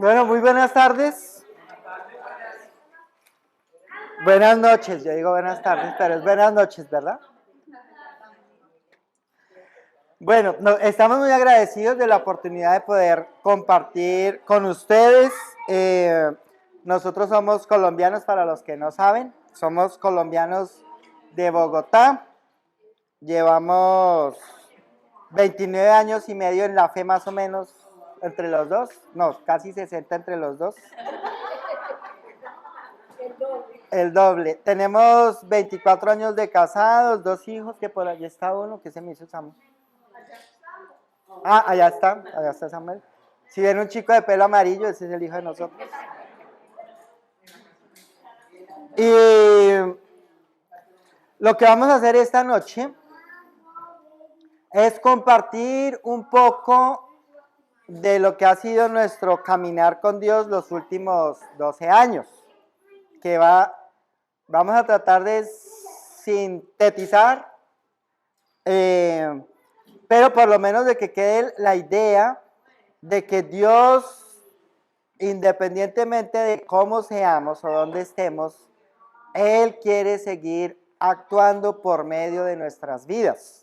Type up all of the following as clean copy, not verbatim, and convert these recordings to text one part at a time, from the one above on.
Bueno, muy buenas tardes. Buenas noches, yo digo buenas tardes, pero es buenas noches, ¿verdad? Bueno, estamos muy agradecidos de la oportunidad de poder compartir con ustedes. Nosotros somos colombianos, para los que no saben, somos colombianos de Bogotá. Llevamos 29 años y medio en la fe, más o menos, entre los dos. No, casi 60 entre los dos. El doble. Tenemos 24 años de casados, 2 hijos, que por allí está uno, que se me hizo Samuel. Ah, allá está Samuel. Si ven un chico de pelo amarillo, ese es el hijo de nosotros. Y lo que vamos a hacer esta noche es compartir un poco de lo que ha sido nuestro caminar con Dios los últimos 12 años, que vamos a tratar de sintetizar, pero por lo menos de que quede la idea de que Dios, independientemente de cómo seamos o dónde estemos, Él quiere seguir actuando por medio de nuestras vidas.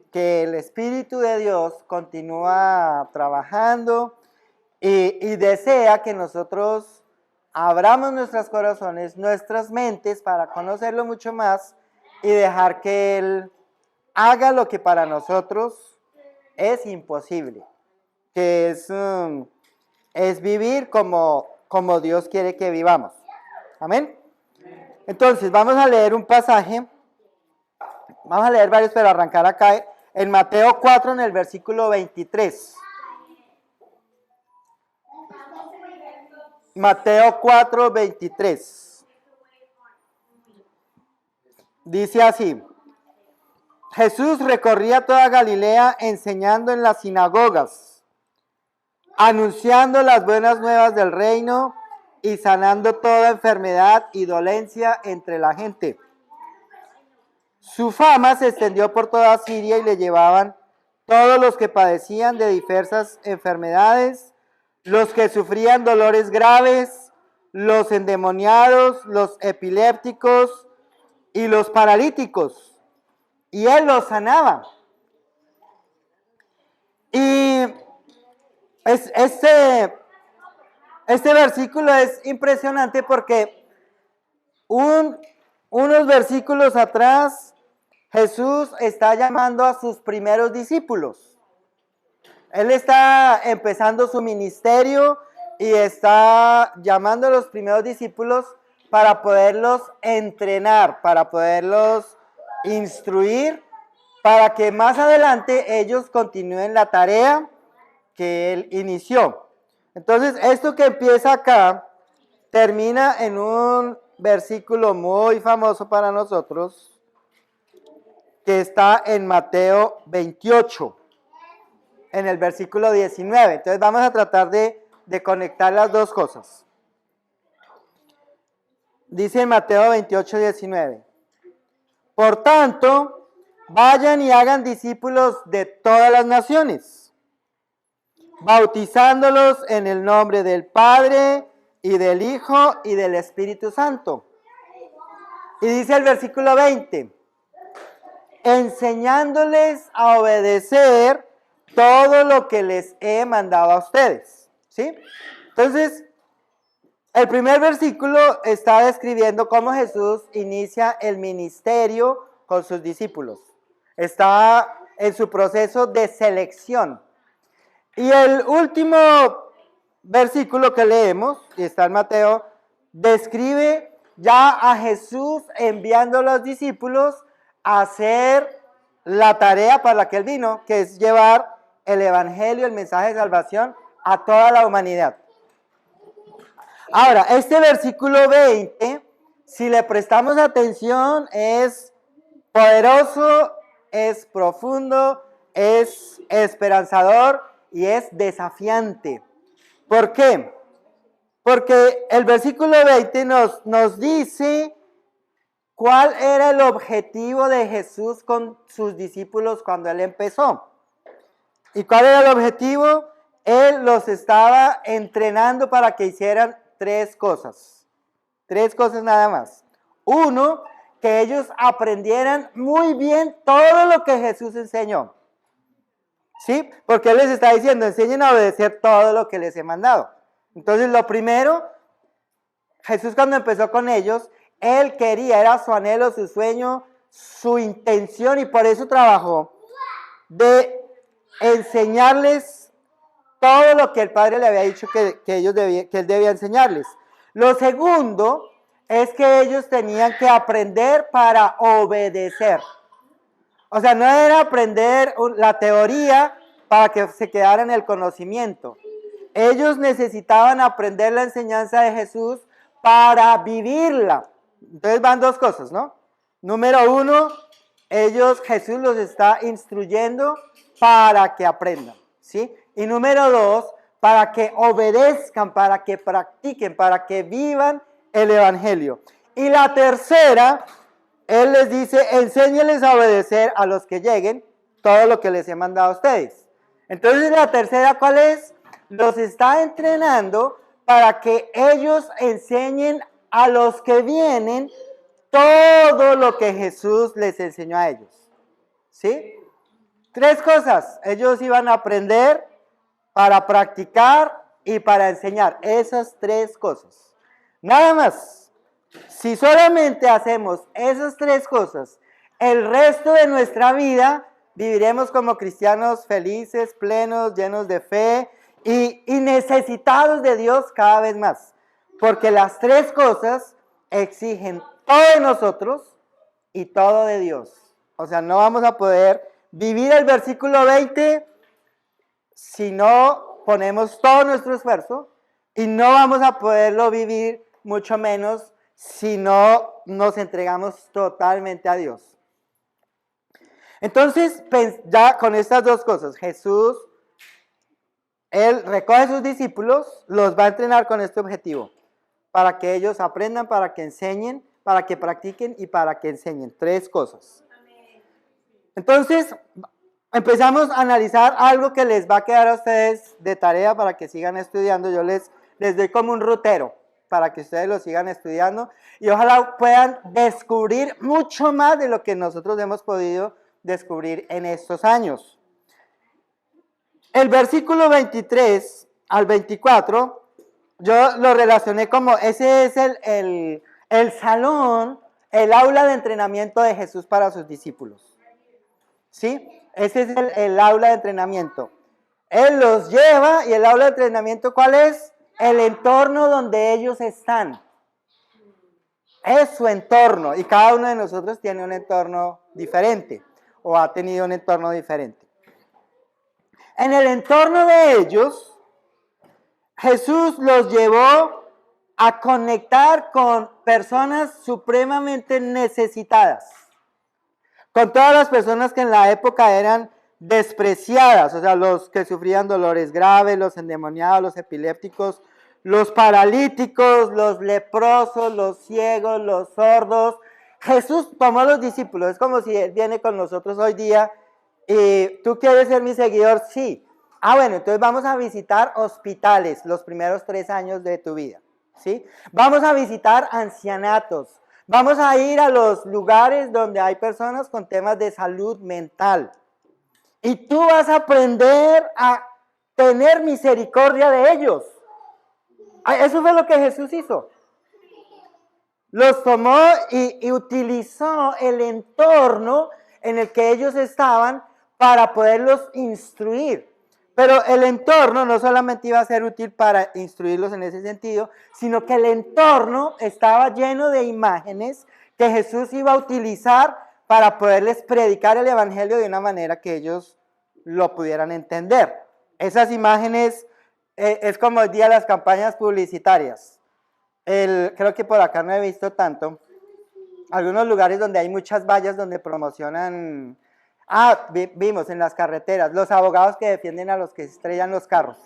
Que el Espíritu de Dios continúa trabajando y desea que nosotros abramos nuestros corazones, nuestras mentes para conocerlo mucho más y dejar que Él haga lo que para nosotros es imposible, que es vivir como Dios quiere que vivamos. Amén. Entonces, vamos a leer un pasaje. Vamos a leer varios, pero arrancar acá en Mateo 4, en el versículo 23. Mateo 4, 23. Dice así: Jesús recorría toda Galilea enseñando en las sinagogas, anunciando las buenas nuevas del reino y sanando toda enfermedad y dolencia entre la gente. Su fama se extendió por toda Siria y le llevaban todos los que padecían de diversas enfermedades, los que sufrían dolores graves, los endemoniados, los epilépticos y los paralíticos, y él los sanaba. Y este versículo es impresionante porque unos versículos atrás Jesús está llamando a sus primeros discípulos. Él está empezando su ministerio y está llamando a los primeros discípulos para poderlos entrenar, para poderlos instruir, para que más adelante ellos continúen la tarea que Él inició. Entonces, esto que empieza acá termina en un versículo muy famoso para nosotros, que está en Mateo 28, en el versículo 19. Entonces vamos a tratar de conectar las dos cosas. Dice en Mateo 28, 19. Por tanto, vayan y hagan discípulos de todas las naciones, bautizándolos en el nombre del Padre y del Hijo y del Espíritu Santo. Y dice el versículo 20. Enseñándoles a obedecer todo lo que les he mandado a ustedes, ¿sí? Entonces, el primer versículo está describiendo cómo Jesús inicia el ministerio con sus discípulos. Está en su proceso de selección. Y el último versículo que leemos, y está en Mateo, describe ya a Jesús enviando a los discípulos a hacer la tarea para la que Él vino, que es llevar el evangelio, el mensaje de salvación a toda la humanidad. Ahora, este versículo 20, si le prestamos atención, es poderoso, es profundo, es esperanzador y es desafiante. ¿Por qué? Porque el versículo 20 nos dice cuál era el objetivo de Jesús con sus discípulos cuando Él empezó. ¿Y cuál era el objetivo? Él los estaba entrenando para que hicieran tres cosas nada más. Uno, que ellos aprendieran muy bien todo lo que Jesús enseñó. ¿Sí? Porque Él les está diciendo, enseñen a obedecer todo lo que les he mandado. Entonces, lo primero, Jesús cuando empezó con ellos, Él quería, era su anhelo, su sueño, su intención, y por eso trabajó de enseñarles todo lo que el Padre le había dicho que Él debía enseñarles. Lo segundo es que ellos tenían que aprender para obedecer. O sea, no era aprender la teoría para que se quedara en el conocimiento. Ellos necesitaban aprender la enseñanza de Jesús para vivirla. Entonces van dos cosas, ¿no? Número uno, Jesús los está instruyendo para que aprendan, ¿sí? Y número dos, para que obedezcan, para que practiquen, para que vivan el Evangelio. Y la tercera, Él les dice, enséñeles a obedecer a los que lleguen todo lo que les he mandado a ustedes. Entonces la tercera, ¿cuál es? Los está entrenando para que ellos enseñen a los que vienen todo lo que Jesús les enseñó a ellos. ¿Sí? Tres cosas. Ellos iban a aprender para practicar y para enseñar. Esas tres cosas. Nada más. Si solamente hacemos esas tres cosas, el resto de nuestra vida viviremos como cristianos felices, plenos, llenos de fe y necesitados de Dios cada vez más. Porque las tres cosas exigen todo de nosotros y todo de Dios. O sea, no vamos a poder vivir el versículo 20 si no ponemos todo nuestro esfuerzo, y no vamos a poderlo vivir mucho menos si no nos entregamos totalmente a Dios. Entonces, ya con estas dos cosas, Jesús, Él recoge a sus discípulos, los va a entrenar con este objetivo, para que ellos aprendan, para que enseñen, para que practiquen y para que enseñen. Tres cosas. Entonces, empezamos a analizar algo que les va a quedar a ustedes de tarea para que sigan estudiando. Yo les doy como un rutero para que ustedes lo sigan estudiando y ojalá puedan descubrir mucho más de lo que nosotros hemos podido descubrir en estos años. El versículo 23 al 24, yo lo relacioné como ese es el salón, el aula de entrenamiento de Jesús para sus discípulos. ¿Sí? Ese es el aula de entrenamiento. Él los lleva y el aula de entrenamiento, ¿cuál es? El entorno donde ellos están. Es su entorno y cada uno de nosotros tiene un entorno diferente o ha tenido un entorno diferente. En el entorno de ellos, Jesús los llevó a conectar con personas supremamente necesitadas, con todas las personas que en la época eran despreciadas, o sea, los que sufrían dolores graves, los endemoniados, los epilépticos, los paralíticos, los leprosos, los ciegos, los sordos. Jesús tomó a los discípulos, es como si Él viene con nosotros hoy día y ¿tú quieres ser mi seguidor? Sí. Bueno, entonces vamos a visitar hospitales los primeros 3 años de tu vida, ¿sí? Vamos a visitar ancianatos, vamos a ir a los lugares donde hay personas con temas de salud mental. Y tú vas a aprender a tener misericordia de ellos. Eso fue lo que Jesús hizo. Los tomó y utilizó el entorno en el que ellos estaban para poderlos instruir. Pero el entorno no solamente iba a ser útil para instruirlos en ese sentido, sino que el entorno estaba lleno de imágenes que Jesús iba a utilizar para poderles predicar el evangelio de una manera que ellos lo pudieran entender. Esas imágenes es como el día de las campañas publicitarias. Creo que por acá no he visto tanto. Algunos lugares donde hay muchas vallas donde promocionan. Vimos en las carreteras, los abogados que defienden a los que estrellan los carros.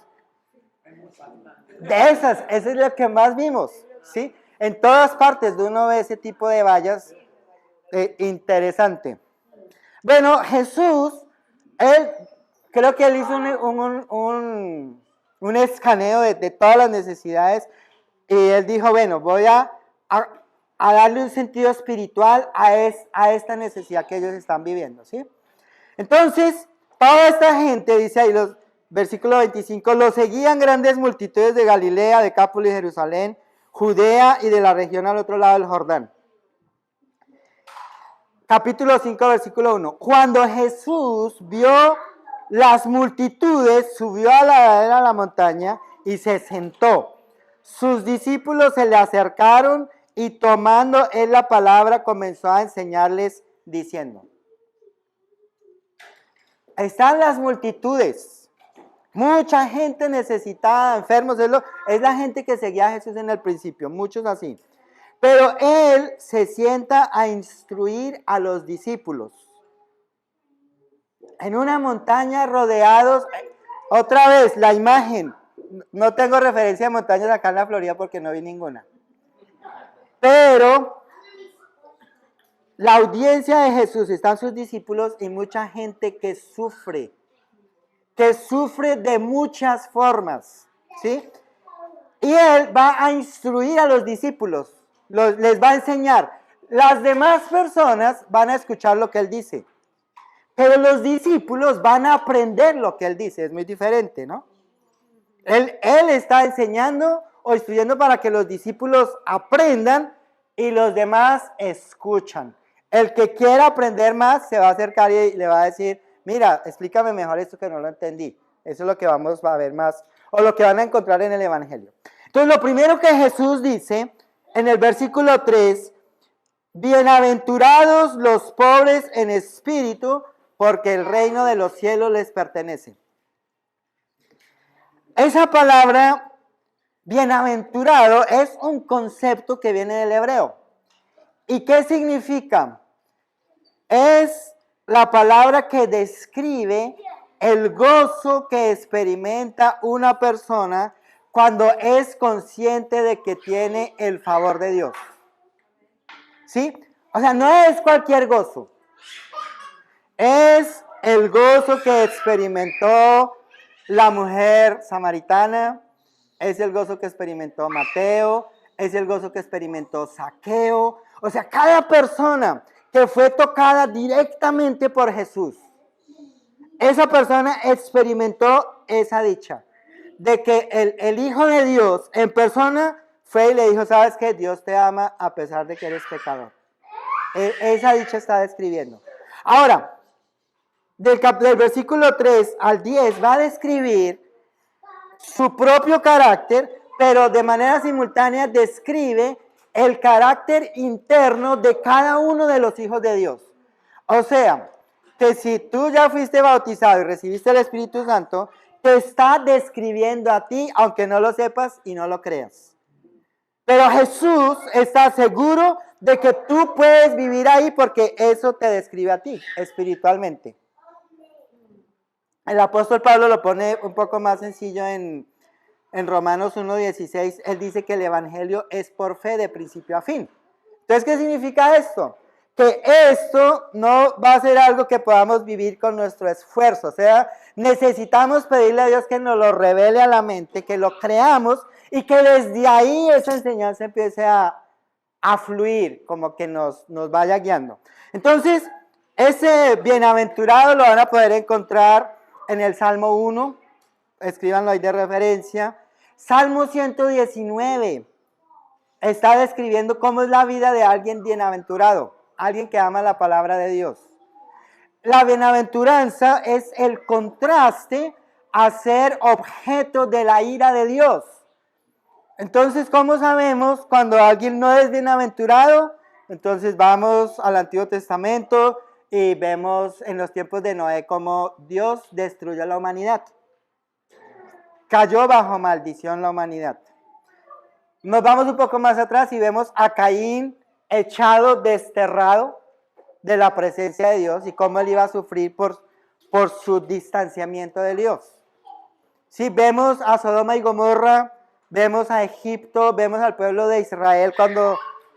De esa es lo que más vimos, ¿sí? En todas partes de uno ve ese tipo de vallas interesante. Bueno, Jesús, creo que él hizo un escaneo de todas las necesidades. Y él dijo, bueno, voy a darle un sentido espiritual a esta necesidad que ellos están viviendo, ¿sí? Entonces, toda esta gente, dice ahí los versículo 25, lo seguían grandes multitudes de Galilea, Decápolis, Jerusalén, Judea y de la región al otro lado del Jordán. Capítulo 5, versículo 1. Cuando Jesús vio las multitudes, subió a la ladera de la montaña y se sentó. Sus discípulos se le acercaron y tomando él la palabra comenzó a enseñarles diciendo. Están las multitudes, mucha gente necesitada, enfermos, es la gente que seguía a Jesús en el principio, muchos así. Pero él se sienta a instruir a los discípulos. En una montaña rodeados, otra vez la imagen, no tengo referencia de montañas acá en la Florida porque no vi ninguna. Pero la audiencia de Jesús, están sus discípulos y mucha gente que sufre de muchas formas, ¿sí? Y él va a instruir a los discípulos, les va a enseñar. Las demás personas van a escuchar lo que él dice, pero los discípulos van a aprender lo que él dice, es muy diferente, ¿no? Él está enseñando o instruyendo para que los discípulos aprendan y los demás escuchan. El que quiera aprender más se va a acercar y le va a decir, mira, explícame mejor esto que no lo entendí. Eso es lo que vamos a ver más, o lo que van a encontrar en el Evangelio. Entonces, lo primero que Jesús dice en el versículo 3, bienaventurados los pobres en espíritu, porque el reino de los cielos les pertenece. Esa palabra, bienaventurado, es un concepto que viene del hebreo. ¿Y qué significa? Es la palabra que describe el gozo que experimenta una persona cuando es consciente de que tiene el favor de Dios. ¿Sí? O sea, no es cualquier gozo. Es el gozo que experimentó la mujer samaritana, es el gozo que experimentó Mateo, es el gozo que experimentó Zaqueo. O sea, cada persona que fue tocada directamente por Jesús, esa persona experimentó esa dicha de que el Hijo de Dios en persona fue y le dijo, ¿sabes qué? Dios te ama a pesar de que eres pecador. Esa dicha está describiendo. Ahora, del versículo 3 al 10 va a describir su propio carácter, pero de manera simultánea describe el carácter interno de cada uno de los hijos de Dios. O sea, que si tú ya fuiste bautizado y recibiste el Espíritu Santo, te está describiendo a ti, aunque no lo sepas y no lo creas. Pero Jesús está seguro de que tú puedes vivir ahí porque eso te describe a ti espiritualmente. El apóstol Pablo lo pone un poco más sencillo en Romanos 1:16. Él dice que el evangelio es por fe de principio a fin. Entonces, ¿qué significa esto? Que esto no va a ser algo que podamos vivir con nuestro esfuerzo. O sea, necesitamos pedirle a Dios que nos lo revele a la mente, que lo creamos y que desde ahí esa enseñanza empiece a fluir, como que nos vaya guiando. Entonces, ese bienaventurado lo van a poder encontrar en el Salmo 1, escríbanlo ahí de referencia. Salmo 119 está describiendo cómo es la vida de alguien bienaventurado, alguien que ama la palabra de Dios. La bienaventuranza es el contraste a ser objeto de la ira de Dios. Entonces, ¿cómo sabemos cuando alguien no es bienaventurado? Entonces vamos al Antiguo Testamento y vemos en los tiempos de Noé cómo Dios destruyó la humanidad. Cayó bajo maldición la humanidad. Nos vamos un poco más atrás y vemos a Caín echado, desterrado de la presencia de Dios y cómo él iba a sufrir por su distanciamiento de Dios. Sí, vemos a Sodoma y Gomorra, vemos a Egipto, vemos al pueblo de Israel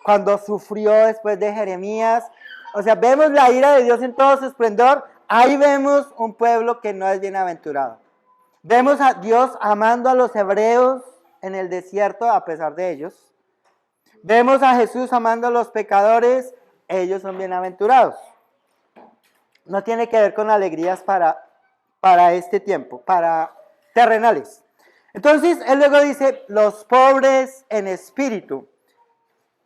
cuando sufrió después de Jeremías. O sea, vemos la ira de Dios en todo su esplendor. Ahí vemos un pueblo que no es bienaventurado. Vemos a Dios amando a los hebreos en el desierto a pesar de ellos. Vemos a Jesús amando a los pecadores, ellos son bienaventurados. No tiene que ver con alegrías para este tiempo, para terrenales. Entonces, él luego dice, los pobres en espíritu.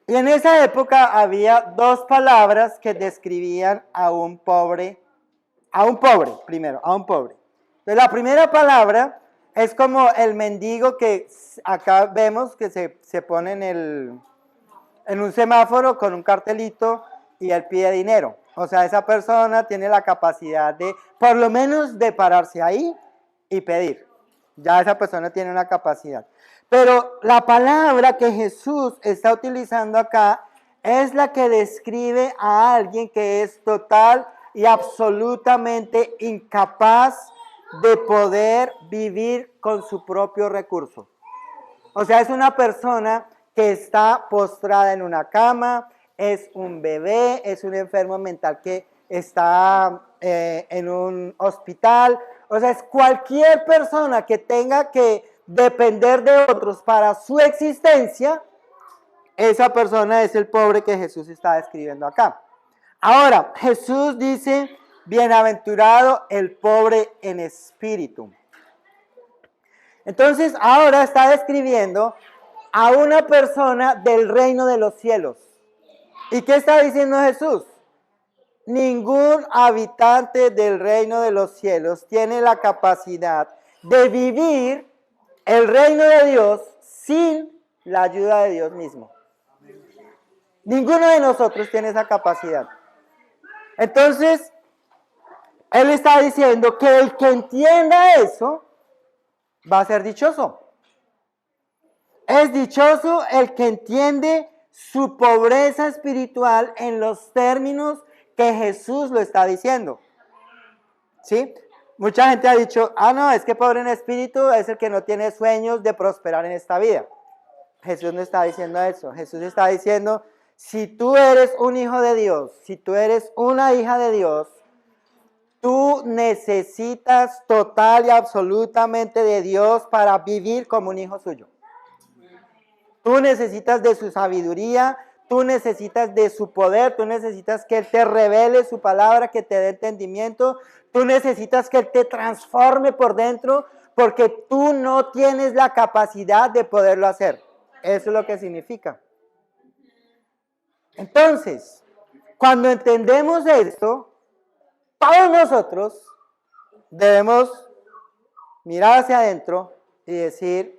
Y en esa época había dos palabras que describían a un pobre primero. Entonces, la primera palabra es como el mendigo que acá vemos que se pone en un semáforo con un cartelito y él pide dinero. O sea, esa persona tiene la capacidad de, por lo menos, de pararse ahí y pedir. Ya esa persona tiene una capacidad. Pero la palabra que Jesús está utilizando acá es la que describe a alguien que es total y absolutamente incapaz de poder vivir con su propio recurso. O sea, es una persona que está postrada en una cama, es un bebé, es un enfermo mental que está en un hospital. O sea, es cualquier persona que tenga que depender de otros para su existencia, esa persona es el pobre que Jesús está describiendo acá. Ahora, Jesús dice, bienaventurado el pobre en espíritu. Entonces, ahora está describiendo a una persona del reino de los cielos. ¿Y qué está diciendo Jesús? Ningún habitante del reino de los cielos tiene la capacidad de vivir el reino de Dios sin la ayuda de Dios mismo. Ninguno de nosotros tiene esa capacidad. Entonces, él está diciendo que el que entienda eso va a ser dichoso. Es dichoso el que entiende su pobreza espiritual en los términos que Jesús lo está diciendo. ¿Sí? Mucha gente ha dicho, no, es que pobre en espíritu es el que no tiene sueños de prosperar en esta vida. Jesús no está diciendo eso. Jesús está diciendo, si tú eres un hijo de Dios, si tú eres una hija de Dios, tú necesitas total y absolutamente de Dios para vivir como un hijo suyo. Tú necesitas de su sabiduría, tú necesitas de su poder, tú necesitas que Él te revele su palabra, que te dé entendimiento, tú necesitas que Él te transforme por dentro, porque tú no tienes la capacidad de poderlo hacer. Eso es lo que significa. Entonces, cuando entendemos esto, todos nosotros debemos mirar hacia adentro y decir,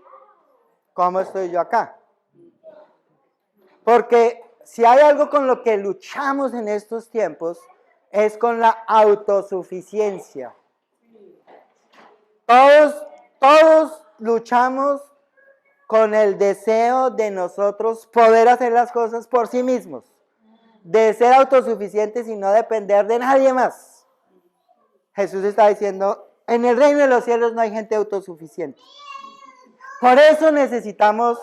¿cómo estoy yo acá? Porque si hay algo con lo que luchamos en estos tiempos, es con la autosuficiencia. Todos luchamos con el deseo de nosotros poder hacer las cosas por sí mismos, de ser autosuficientes y no depender de nadie más. Jesús está diciendo, en el reino de los cielos no hay gente autosuficiente. Por eso necesitamos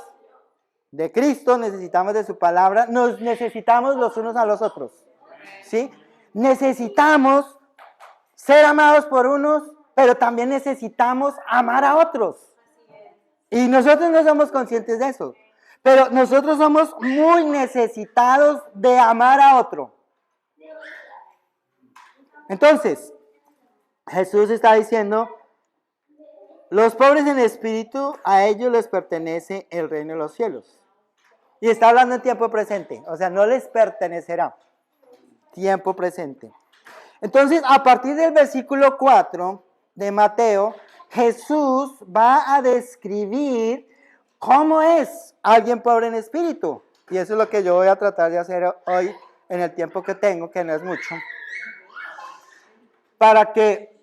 de Cristo, necesitamos de su palabra, nos necesitamos los unos a los otros, ¿sí? Necesitamos ser amados por unos, pero también necesitamos amar a otros. Y nosotros no somos conscientes de eso, pero nosotros somos muy necesitados de amar a otro. Entonces, Jesús está diciendo, los pobres en espíritu, a ellos les pertenece el reino de los cielos. Y está hablando en tiempo presente, o sea, no les pertenecerá. Tiempo presente. Entonces, a partir del versículo 4 de Mateo, Jesús va a describir cómo es alguien pobre en espíritu. Y eso es lo que yo voy a tratar de hacer hoy en el tiempo que tengo, que no es mucho. Para que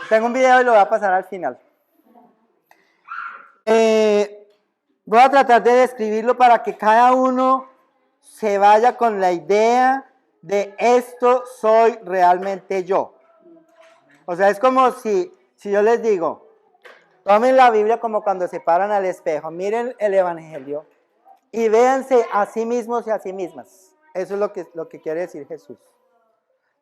tengo un video y lo voy a pasar al final. Voy a tratar de describirlo para que cada uno se vaya con la idea de esto soy realmente yo. O sea, es como si yo les digo, tomen la Biblia como cuando se paran al espejo, miren el Evangelio y véanse a sí mismos y a sí mismas. Eso es lo que quiere decir Jesús.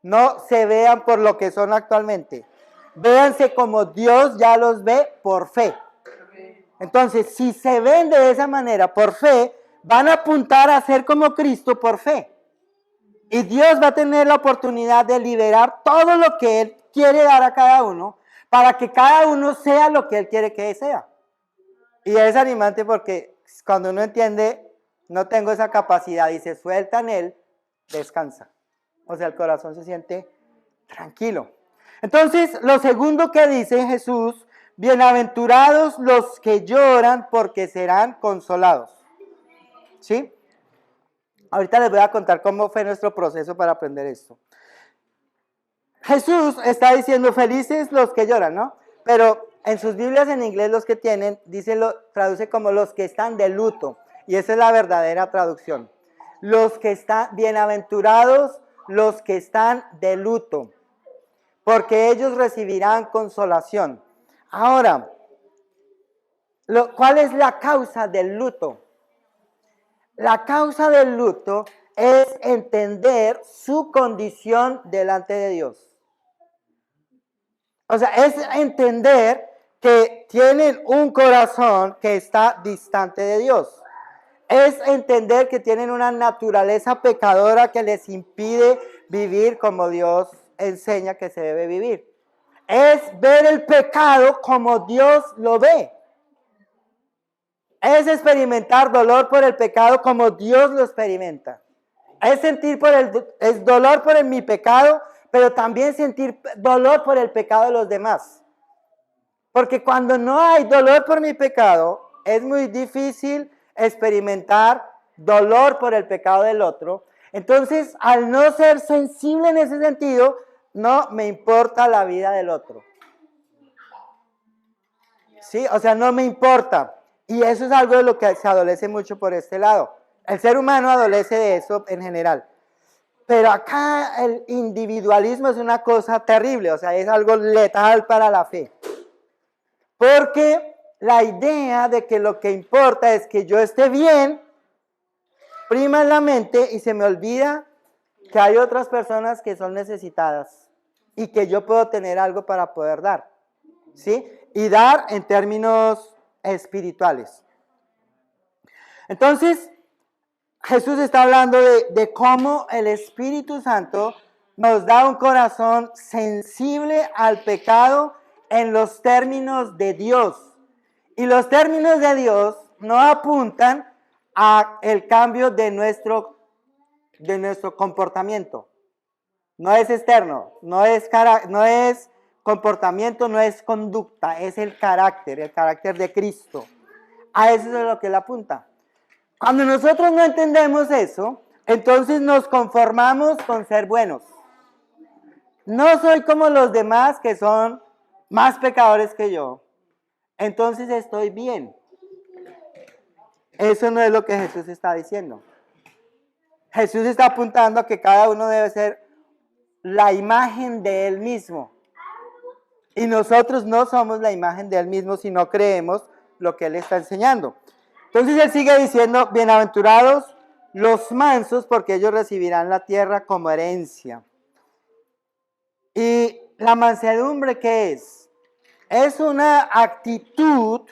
No se vean por lo que son actualmente. véanse como Dios ya los ve por fe. Entonces, si se ven de esa manera por fe, van a apuntar a ser como Cristo por fe. Y Dios va a tener la oportunidad de liberar todo lo que Él quiere dar a cada uno para que cada uno sea lo que Él quiere que sea. Y es animante porque cuando uno entiende, no tengo esa capacidad y se suelta en Él, descansa. O sea, el corazón se siente tranquilo. Entonces, lo segundo que dice Jesús, bienaventurados los que lloran porque serán consolados. ¿Sí? Ahorita les voy a contar cómo fue nuestro proceso para aprender esto. Jesús está diciendo felices los que lloran, ¿no? Pero en sus Biblias en inglés los que tienen, traduce como los que están de luto. Y esa es la verdadera traducción. Los que están, bienaventurados los que están de luto, porque ellos recibirán consolación. Ahora, ¿cuál es la causa del luto? La causa del luto es entender su condición delante de Dios. O sea, es entender que tienen un corazón que está distante de Dios. Es entender que tienen una naturaleza pecadora que les impide vivir como Dios enseña que se debe vivir. Es ver el pecado como Dios lo ve. Es experimentar dolor por el pecado como Dios lo experimenta. Es sentir es dolor por mi pecado, pero también sentir dolor por el pecado de los demás. Porque cuando no hay dolor por mi pecado, es muy difícil experimentar dolor por el pecado del otro. Entonces, al no ser sensible en ese sentido, no me importa la vida del otro. ¿Sí? O sea, no me importa. Y eso es algo de lo que se adolece mucho por este lado. El ser humano adolece de eso en general. Pero acá el individualismo es una cosa terrible, o sea, es algo letal para la fe. Porque la idea de que lo que importa es que yo esté bien, prima en la mente y se me olvida que hay otras personas que son necesitadas y que yo puedo tener algo para poder dar, ¿sí? Y dar en términos espirituales. Entonces, Jesús está hablando de cómo el Espíritu Santo nos da un corazón sensible al pecado en los términos de Dios. Y los términos de Dios no apuntan a el cambio de nuestro comportamiento. No es externo, no es comportamiento, no es conducta, es el carácter de Cristo. A eso es lo que él apunta. Cuando nosotros no entendemos eso, entonces nos conformamos con ser buenos. No soy como los demás que son más pecadores que yo. Entonces estoy bien. Eso no es lo que Jesús está diciendo. Jesús está apuntando a que cada uno debe ser la imagen de él mismo. Y nosotros no somos la imagen de él mismo si no creemos lo que él está enseñando. Entonces él sigue diciendo, bienaventurados los mansos, porque ellos recibirán la tierra como herencia. Y la mansedumbre, ¿qué es? Es una actitud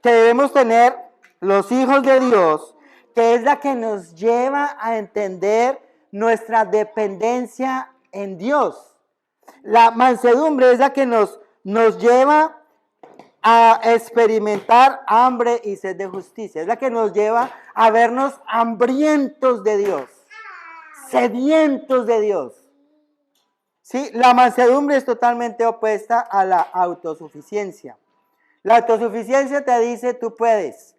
que debemos tener los hijos de Dios, que es la que nos lleva a entender nuestra dependencia en Dios. La mansedumbre es la que nos lleva a experimentar hambre y sed de justicia. Es la que nos lleva a vernos hambrientos de Dios, sedientos de Dios. ¿Sí? La mansedumbre es totalmente opuesta a la autosuficiencia. La autosuficiencia te dice, tú puedes.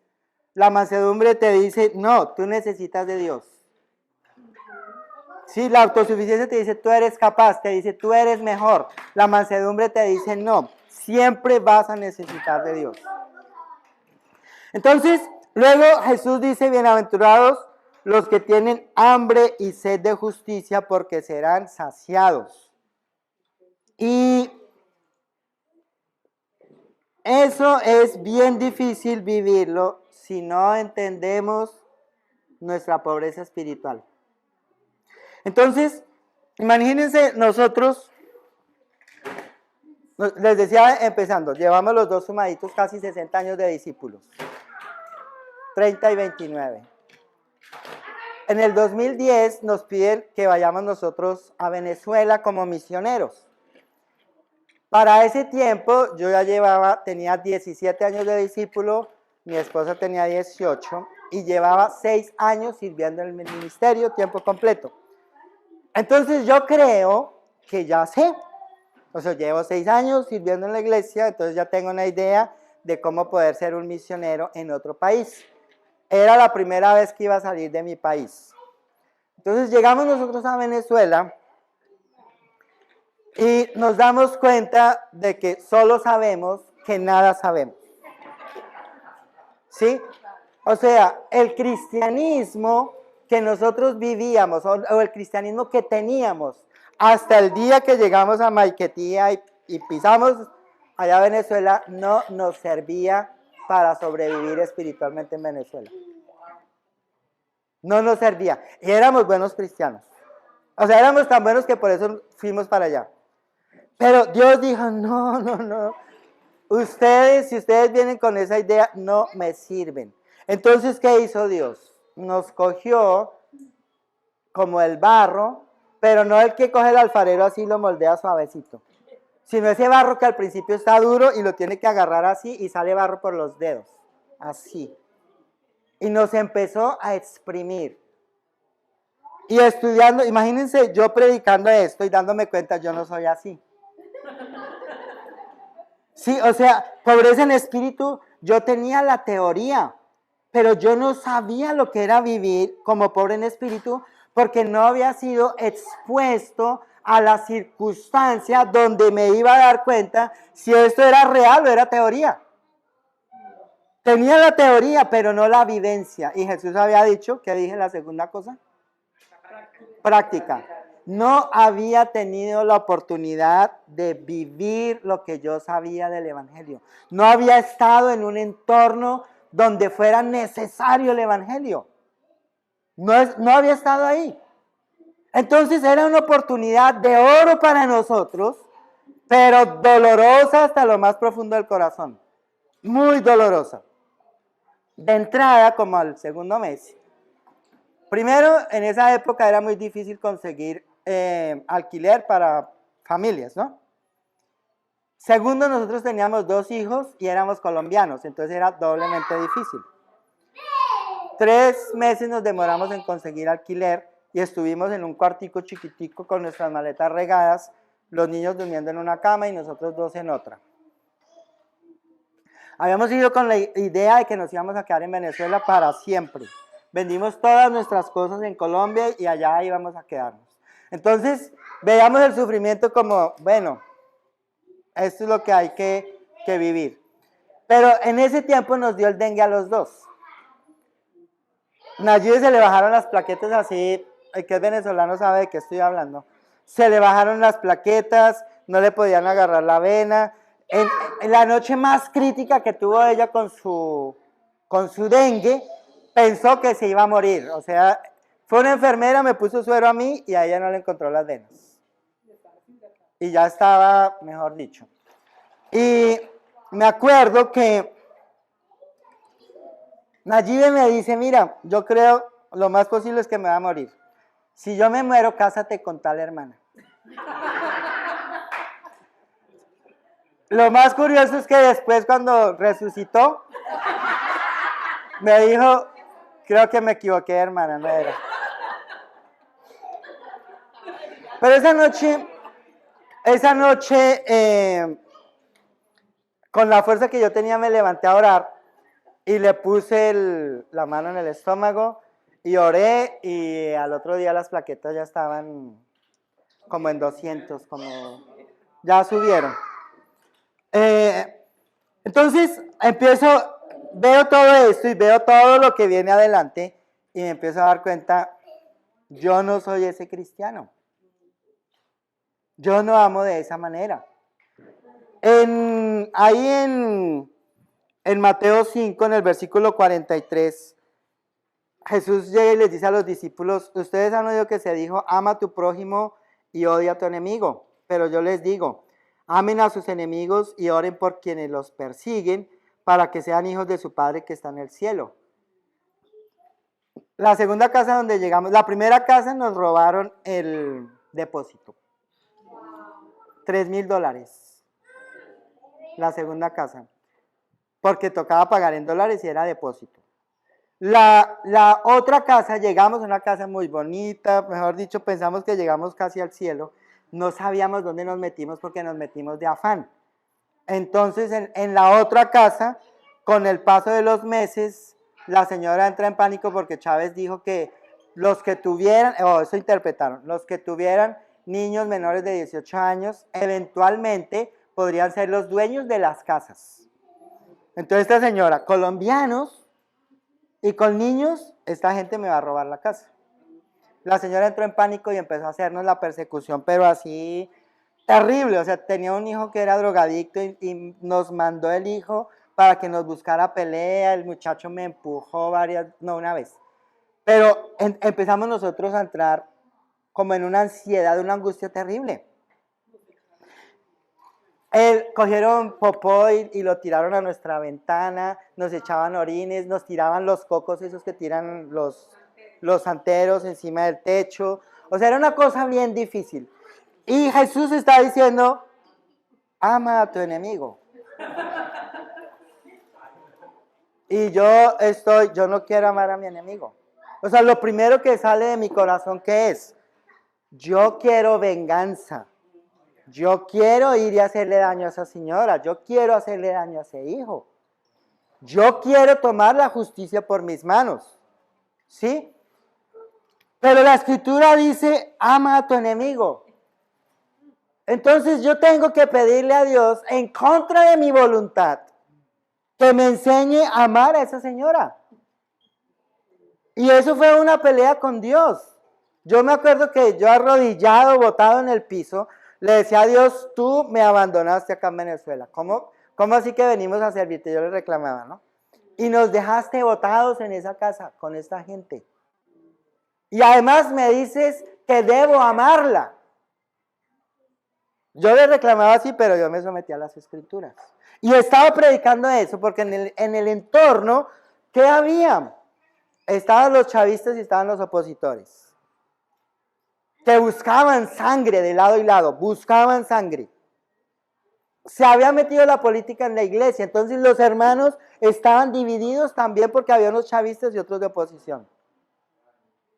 La mansedumbre te dice, no, tú necesitas de Dios. Sí, la autosuficiencia te dice, tú eres capaz, te dice, tú eres mejor. La mansedumbre te dice, no, siempre vas a necesitar de Dios. Entonces, luego Jesús dice, bienaventurados los que tienen hambre y sed de justicia, porque serán saciados. Y eso es bien difícil vivirlo si no entendemos nuestra pobreza espiritual. Entonces, imagínense nosotros Les decía empezando, llevamos los dos sumaditos casi 60 años de discípulos, 30 y 29. En el 2010 nos piden que vayamos nosotros a Venezuela como misioneros. Para ese tiempo yo ya tenía 17 años de discípulo, mi esposa tenía 18 y llevaba 6 años sirviendo en el ministerio tiempo completo. Entonces yo creo que ya sé. O sea, llevo 6 años sirviendo en la iglesia, entonces ya tengo una idea de cómo poder ser un misionero en otro país. Era la primera vez que iba a salir de mi país. Entonces llegamos nosotros a Venezuela y nos damos cuenta de que solo sabemos que nada sabemos. ¿Sí? O sea, el cristianismo que nosotros vivíamos o el cristianismo que teníamos hasta el día que llegamos a Maiquetía y pisamos allá a Venezuela, no nos servía para sobrevivir espiritualmente en Venezuela. No nos servía. Y éramos buenos cristianos. O sea, éramos tan buenos que por eso fuimos para allá. Pero Dios dijo, no. Ustedes, si ustedes vienen con esa idea, no me sirven. Entonces, ¿qué hizo Dios? Nos cogió como el barro, pero no el que coge el alfarero así y lo moldea suavecito, sino ese barro que al principio está duro y lo tiene que agarrar así y sale barro por los dedos, así. Y nos empezó a exprimir. Y estudiando, imagínense yo predicando esto y dándome cuenta, yo no soy así. Sí, o sea, pobreza en espíritu, yo tenía la teoría, pero yo no sabía lo que era vivir como pobre en espíritu porque no había sido expuesto a la circunstancia donde me iba a dar cuenta si esto era real o era teoría. Tenía la teoría, pero no la vivencia. Y Jesús había dicho, ¿qué dije la segunda cosa? Práctica. No había tenido la oportunidad de vivir lo que yo sabía del Evangelio. No había estado en un entorno donde fuera necesario el Evangelio. No había estado ahí. Entonces era una oportunidad de oro para nosotros, pero dolorosa hasta lo más profundo del corazón. Muy dolorosa. De entrada, como al segundo mes. Primero, en esa época era muy difícil conseguir alquiler para familias, ¿no? Segundo, nosotros teníamos 2 hijos y éramos colombianos, entonces era doblemente difícil. 3 meses nos demoramos en conseguir alquiler y estuvimos en un cuartico chiquitico con nuestras maletas regadas, los niños durmiendo en una cama y nosotros 2 en otra. Habíamos ido con la idea de que nos íbamos a quedar en Venezuela para siempre. Vendimos todas nuestras cosas en Colombia y allá íbamos a quedarnos. Entonces, veíamos el sufrimiento como, bueno, esto es lo que hay que vivir. Pero en ese tiempo nos dio el dengue a los 2. Nayib se le bajaron las plaquetas así, el que es venezolano sabe de qué estoy hablando. Se le bajaron las plaquetas, no le podían agarrar la vena. En la noche más crítica que tuvo ella con su dengue, pensó que se iba a morir. O sea, fue una enfermera, me puso suero a mí y a ella no le encontró las venas. Y ya estaba, mejor dicho. Y me acuerdo que Nayib me dice, mira, yo creo lo más posible es que me va a morir. Si yo me muero, cásate con tal hermana. Lo más curioso es que después cuando resucitó, me dijo, creo que me equivoqué, hermana, no era. Pero esa noche, con la fuerza que yo tenía, me levanté a orar y le puse la mano en el estómago y oré y al otro día las plaquetas ya estaban como en 200, como ya subieron. Entonces veo todo esto y veo todo lo que viene adelante y me empiezo a dar cuenta, yo no soy ese cristiano. Yo no amo de esa manera. Ahí en Mateo 5, en el versículo 43, Jesús llega y les dice a los discípulos, ustedes han oído que se dijo, ama a tu prójimo y odia a tu enemigo. Pero yo les digo, Amen a sus enemigos y oren por quienes los persiguen para que sean hijos de su Padre que está en el cielo. La segunda casa donde llegamos, la primera casa nos robaron el depósito. $3,000. La segunda casa. Porque tocaba pagar en dólares y era depósito. La otra casa, llegamos a una casa muy bonita, mejor dicho, pensamos que llegamos casi al cielo. No sabíamos dónde nos metimos porque nos metimos de afán. Entonces, en la otra casa, con el paso de los meses, la señora entra en pánico porque Chávez dijo que los que tuvieran, eso interpretaron, los que tuvieran niños menores de 18 años, eventualmente podrían ser los dueños de las casas. Entonces esta señora, colombianos y con niños, esta gente me va a robar la casa. La señora entró en pánico y empezó a hacernos la persecución, pero así terrible. O sea, tenía un hijo que era drogadicto y nos mandó el hijo para que nos buscara pelea. El muchacho me empujó una vez. Pero empezamos nosotros a entrar como en una ansiedad, una angustia terrible. Cogieron popó y lo tiraron a nuestra ventana, nos echaban orines, nos tiraban los cocos esos que tiran los santeros encima del techo. O sea, era una cosa bien difícil. Y Jesús está diciendo, ama a tu enemigo. Y yo no quiero amar a mi enemigo. O sea, lo primero que sale de mi corazón, ¿qué es? Yo quiero venganza. Yo quiero ir y hacerle daño a esa señora. Yo quiero hacerle daño a ese hijo. Yo quiero tomar la justicia por mis manos. ¿Sí? Pero la escritura dice, ama a tu enemigo. Entonces yo tengo que pedirle a Dios, en contra de mi voluntad, que me enseñe a amar a esa señora. Y eso fue una pelea con Dios. Yo me acuerdo que yo arrodillado, botado en el piso, le decía a Dios, tú me abandonaste acá en Venezuela. ¿Cómo así que venimos a servirte? Yo le reclamaba, ¿no? Y nos dejaste botados en esa casa con esta gente. Y además me dices que debo amarla. Yo le reclamaba así, pero yo me sometía a las escrituras. Y estaba predicando eso, porque en el entorno, ¿qué había? Estaban los chavistas y estaban los opositores. Que buscaban sangre de lado y lado, buscaban sangre. Se había metido la política en la iglesia, entonces los hermanos estaban divididos también porque había unos chavistas y otros de oposición.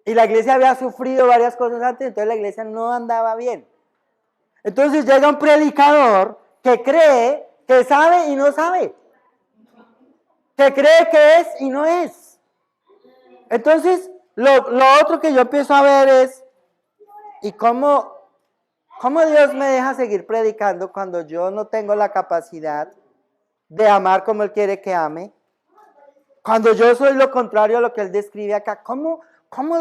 Y la iglesia había sufrido varias cosas antes, entonces la iglesia no andaba bien. Entonces llega un predicador que cree que sabe y no sabe. Que cree que es y no es. Entonces, lo otro que yo empiezo a ver es, ¿y cómo Dios me deja seguir predicando cuando yo no tengo la capacidad de amar como Él quiere que ame? Cuando yo soy lo contrario a lo que Él describe acá, ¿cómo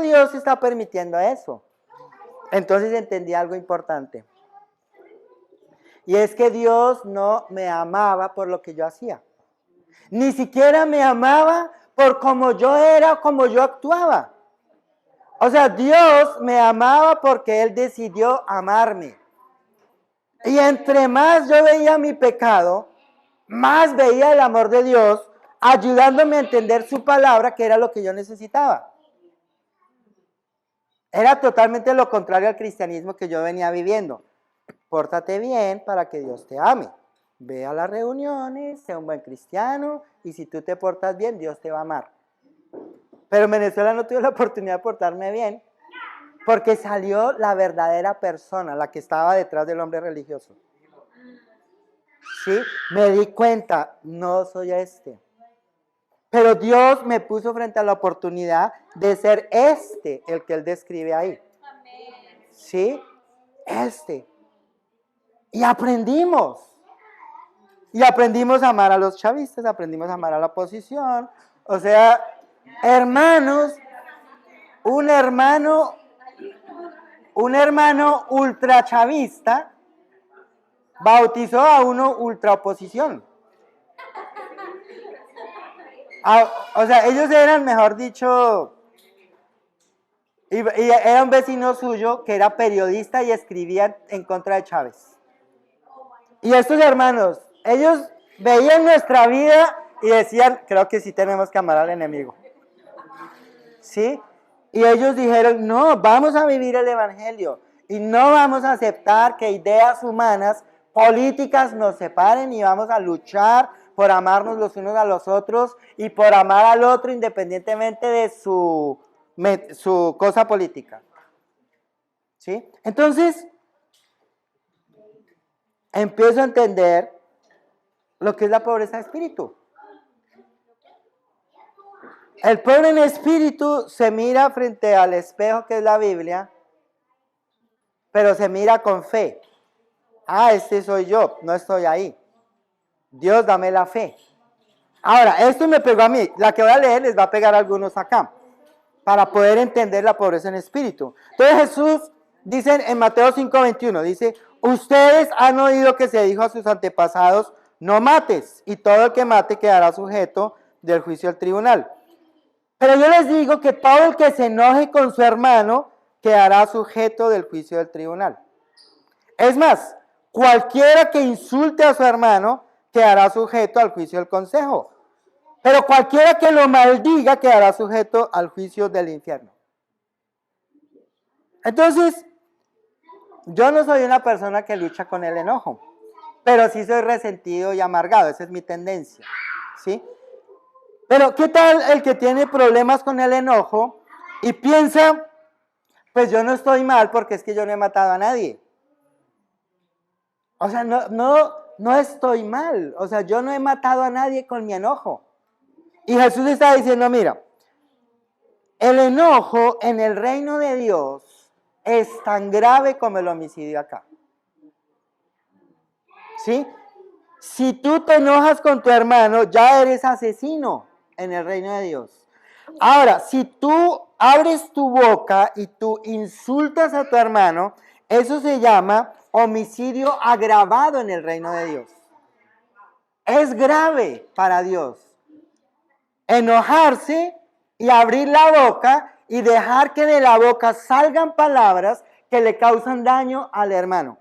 Dios está permitiendo eso? Entonces entendí algo importante. Y es que Dios no me amaba por lo que yo hacía. Ni siquiera me amaba por cómo yo era, cómo yo actuaba. O sea, Dios me amaba porque Él decidió amarme. Y entre más yo veía mi pecado, más veía el amor de Dios ayudándome a entender su palabra, que era lo que yo necesitaba. Era totalmente lo contrario al cristianismo que yo venía viviendo. Pórtate bien para que Dios te ame. Ve a las reuniones, sé un buen cristiano, y si tú te portas bien, Dios te va a amar. Pero en Venezuela no tuve la oportunidad de portarme bien, porque salió la verdadera persona, la que estaba detrás del hombre religioso. ¿Sí? Me di cuenta, no soy este. Pero Dios me puso frente a la oportunidad de ser el que Él describe ahí. ¿Sí? Y aprendimos. Y aprendimos a amar a los chavistas, aprendimos a amar a la oposición. O sea, hermanos, un hermano ultrachavista bautizó a uno ultraoposición. O sea, ellos eran, mejor dicho, y era un vecino suyo que era periodista y escribía en contra de Chávez. Y estos hermanos, ellos veían nuestra vida y decían, creo que sí tenemos que amar al enemigo. ¿Sí? Y ellos dijeron, no, vamos a vivir el evangelio y no vamos a aceptar que ideas humanas, políticas nos separen y vamos a luchar por amarnos los unos a los otros y por amar al otro independientemente de su cosa política. ¿Sí? Entonces, empiezo a entender lo que es la pobreza de espíritu. El pobre en espíritu se mira frente al espejo que es la Biblia, pero se mira con fe. Ah, este soy yo, no estoy ahí. Dios, dame la fe. Ahora, esto me pegó a mí. La que voy a leer les va a pegar a algunos acá, para poder entender la pobreza en espíritu. Entonces Jesús dice en Mateo 5:21, dice, ustedes han oído que se dijo a sus antepasados, no mates, y todo el que mate quedará sujeto del juicio del tribunal. Pero yo les digo que todo el que se enoje con su hermano quedará sujeto del juicio del tribunal. Es más, cualquiera que insulte a su hermano quedará sujeto al juicio del consejo. Pero cualquiera que lo maldiga quedará sujeto al juicio del infierno. Entonces, yo no soy una persona que lucha con el enojo, pero sí soy resentido y amargado, esa es mi tendencia, ¿sí? Pero, ¿qué tal el que tiene problemas con el enojo y piensa, pues yo no estoy mal porque es que yo no he matado a nadie? O sea, no estoy mal, o sea, yo no he matado a nadie con mi enojo. Y Jesús está diciendo, mira, el enojo en el reino de Dios es tan grave como el homicidio acá. ¿Sí? Si tú te enojas con tu hermano, ya eres asesino en el reino de Dios. Ahora, si tú abres tu boca y tú insultas a tu hermano, eso se llama homicidio agravado en el reino de Dios. Es grave para Dios enojarse y abrir la boca y dejar que de la boca salgan palabras que le causan daño al hermano.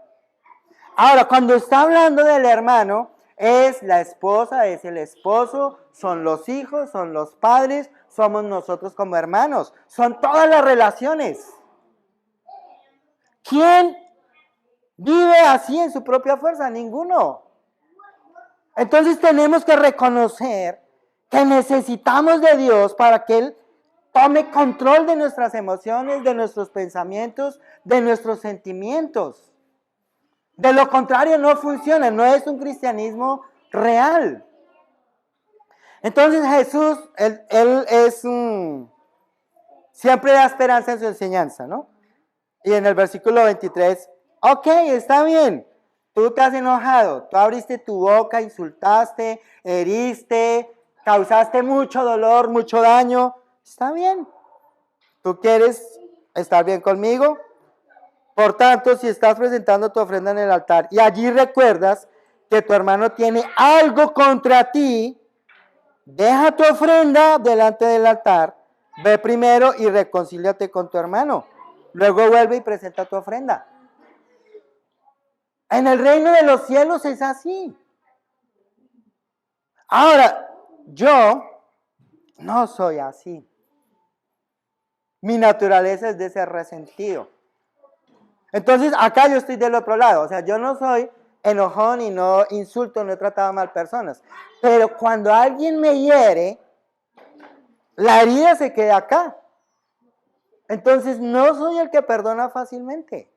Ahora, cuando está hablando del hermano, es la esposa, es el esposo, son los hijos, son los padres, somos nosotros como hermanos, son todas las relaciones. ¿Quién vive así en su propia fuerza? Ninguno. Entonces tenemos que reconocer que necesitamos de Dios para que Él tome control de nuestras emociones, de nuestros pensamientos, de nuestros sentimientos. De lo contrario no funciona, no es un cristianismo real. Entonces Jesús, él es siempre da esperanza en su enseñanza, ¿no? Y en el versículo 23, ok, está bien, tú te has enojado, tú abriste tu boca, insultaste, heriste, causaste mucho dolor, mucho daño, está bien. ¿Tú quieres estar bien conmigo? Por tanto, si estás presentando tu ofrenda en el altar y allí recuerdas que tu hermano tiene algo contra ti, deja tu ofrenda delante del altar, ve primero y reconcíliate con tu hermano. Luego vuelve y presenta tu ofrenda. En el reino de los cielos es así. Ahora, yo no soy así. Mi naturaleza es de ser resentido. Entonces, acá yo estoy del otro lado. O sea, yo no soy enojón y no insulto, no he tratado mal personas. Pero cuando alguien me hiere, la herida se queda acá. Entonces, no soy el que perdona fácilmente.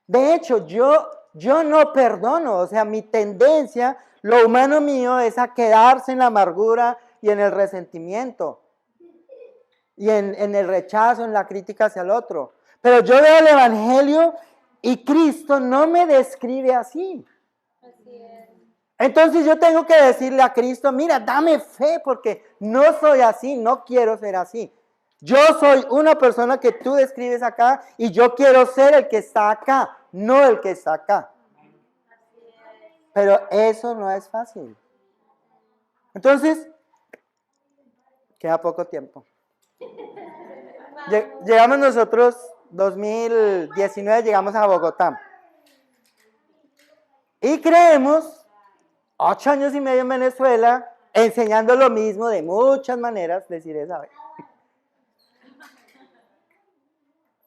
De hecho, yo no perdono. O sea, mi tendencia, lo humano mío es a quedarse en la amargura y en el resentimiento. Y en el rechazo, en la crítica hacia el otro. Pero yo veo el Evangelio y Cristo no me describe así. Entonces yo tengo que decirle a Cristo, mira, dame fe porque no soy así, no quiero ser así. Yo soy una persona que tú describes acá y yo quiero ser el que está acá, no el que está acá. Pero eso no es fácil. Entonces, queda poco tiempo. Llegamos nosotros, 2019, llegamos a Bogotá. Y creemos, 8 años y medio en Venezuela, enseñando lo mismo de muchas maneras, decir esa vez.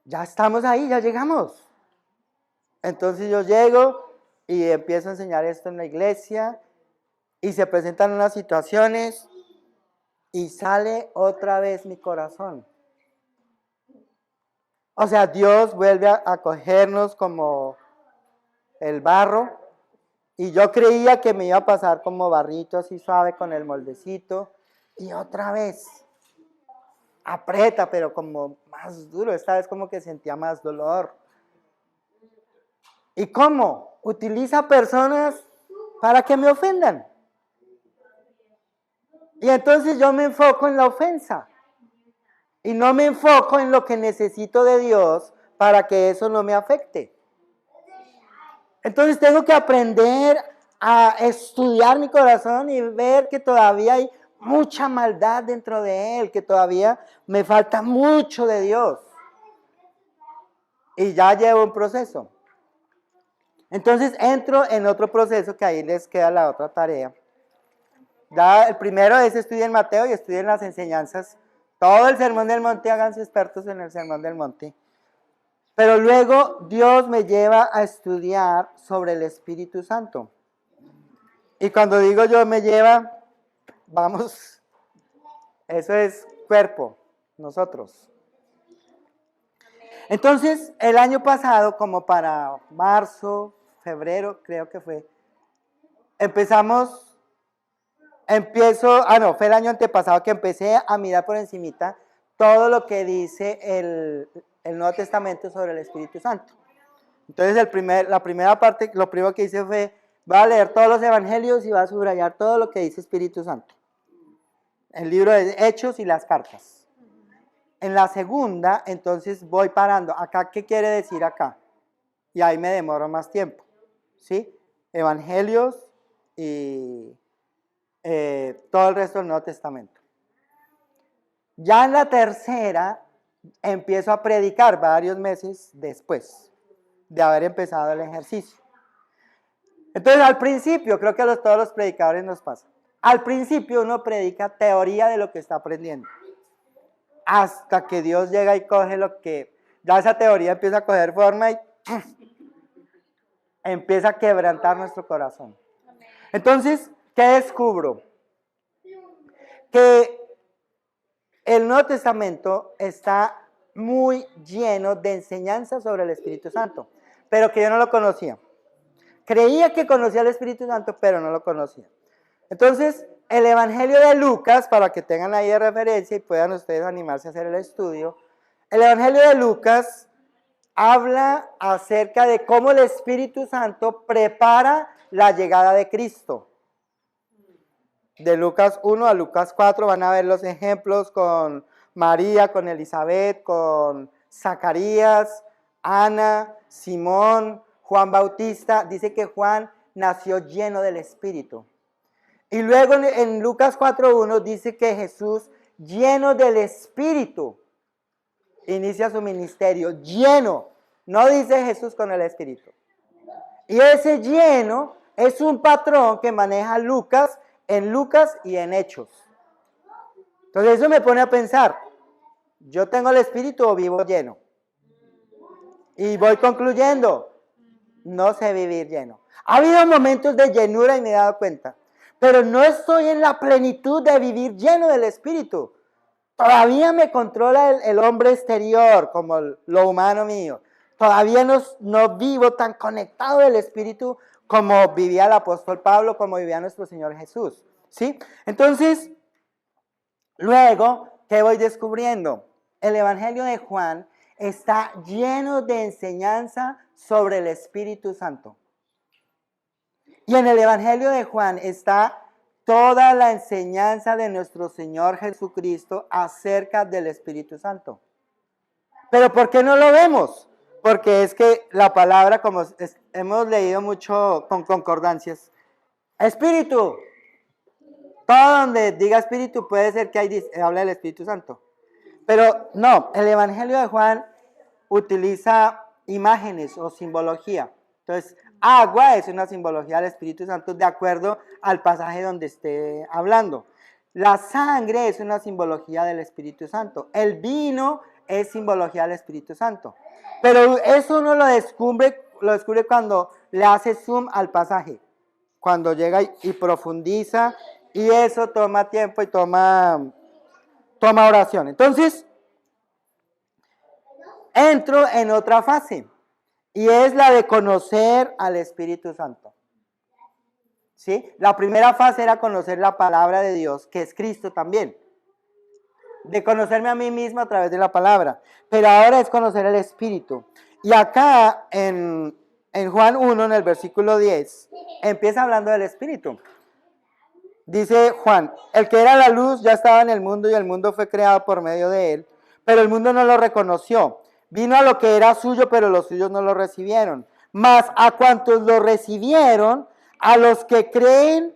Ya estamos ahí, ya llegamos. Entonces yo llego y empiezo a enseñar esto en la iglesia y se presentan unas situaciones y sale otra vez mi corazón. O sea, Dios vuelve a cogernos como el barro y yo creía que me iba a pasar como barrito así suave con el moldecito y otra vez aprieta, pero como más duro. Esta vez como que sentía más dolor. ¿Y cómo? Utiliza personas para que me ofendan. Y entonces yo me enfoco en la ofensa. Y no me enfoco en lo que necesito de Dios para que eso no me afecte. Entonces tengo que aprender a estudiar mi corazón y ver que todavía hay mucha maldad dentro de él, que todavía me falta mucho de Dios. Y ya llevo un proceso. Entonces entro en otro proceso que ahí les queda la otra tarea. Ya el primero es estudien Mateo y estudien las enseñanzas. Todo el Sermón del Monte, háganse expertos en el Sermón del Monte. Pero luego Dios me lleva a estudiar sobre el Espíritu Santo. Y cuando digo yo me lleva, vamos, eso es cuerpo, nosotros. Entonces, el año pasado, como para marzo, febrero, creo que fue, fue el año antepasado que empecé a mirar por encimita todo lo que dice el Nuevo Testamento sobre el Espíritu Santo. Entonces, la primera parte, lo primero que hice fue, voy a leer todos los evangelios y voy a subrayar todo lo que dice Espíritu Santo. El libro de Hechos y las cartas. En la segunda, entonces voy parando. ¿Acá qué quiere decir acá? Y ahí me demoro más tiempo. ¿Sí? Evangelios y todo el resto del Nuevo Testamento. Ya en la tercera, empiezo a predicar varios meses después de haber empezado el ejercicio. Entonces, al principio, creo que a todos los predicadores nos pasa. Al principio uno predica teoría de lo que está aprendiendo. Hasta que Dios llega y coge lo que, ya esa teoría empieza a coger forma y empieza a quebrantar nuestro corazón. Entonces, ¿qué descubro? Que el Nuevo Testamento está muy lleno de enseñanzas sobre el Espíritu Santo, pero que yo no lo conocía. Creía que conocía el Espíritu Santo, pero no lo conocía. Entonces, el Evangelio de Lucas, para que tengan ahí de referencia y puedan ustedes animarse a hacer el estudio, el Evangelio de Lucas habla acerca de cómo el Espíritu Santo prepara la llegada de Cristo. De Lucas 1 a Lucas 4 van a ver los ejemplos con María, con Elizabeth, con Zacarías, Ana, Simón, Juan Bautista. Dice que Juan nació lleno del Espíritu. Y luego en Lucas 4:1 dice que Jesús, lleno del Espíritu, inicia su ministerio, lleno. No dice Jesús con el Espíritu. Y ese lleno es un patrón que maneja Lucas en Lucas y en Hechos. Entonces eso me pone a pensar, ¿yo tengo el Espíritu o vivo lleno? Y voy concluyendo, no sé vivir lleno. Ha habido momentos de llenura y me he dado cuenta, pero no estoy en la plenitud de vivir lleno del Espíritu. Todavía me controla el hombre exterior, como lo humano mío. Todavía no vivo tan conectado del Espíritu como vivía el apóstol Pablo, como vivía nuestro Señor Jesús. ¿Sí? Entonces, luego, ¿qué voy descubriendo? El Evangelio de Juan está lleno de enseñanza sobre el Espíritu Santo. Y en el Evangelio de Juan está toda la enseñanza de nuestro Señor Jesucristo acerca del Espíritu Santo. Pero ¿por qué no lo vemos? Porque es que la palabra, como hemos leído mucho con concordancias, Espíritu, todo donde diga Espíritu puede ser que habla del Espíritu Santo. Pero no, el Evangelio de Juan utiliza imágenes o simbología. Entonces, agua es una simbología del Espíritu Santo de acuerdo al pasaje donde esté hablando. La sangre es una simbología del Espíritu Santo. El vino es simbología del Espíritu Santo. Pero eso uno lo descubre cuando le hace zoom al pasaje. Cuando llega y profundiza, y eso toma tiempo y toma oración. Entonces, entro en otra fase, y es la de conocer al Espíritu Santo. ¿Sí? La primera fase era conocer la palabra de Dios, que es Cristo también. De conocerme a mí mismo a través de la palabra. Pero ahora es conocer el Espíritu. Y acá en Juan 1, en el versículo 10, empieza hablando del Espíritu. Dice Juan, el que era la luz ya estaba en el mundo y el mundo fue creado por medio de él, pero el mundo no lo reconoció. Vino a lo que era suyo, pero los suyos no lo recibieron. Mas a cuantos lo recibieron, a los que creen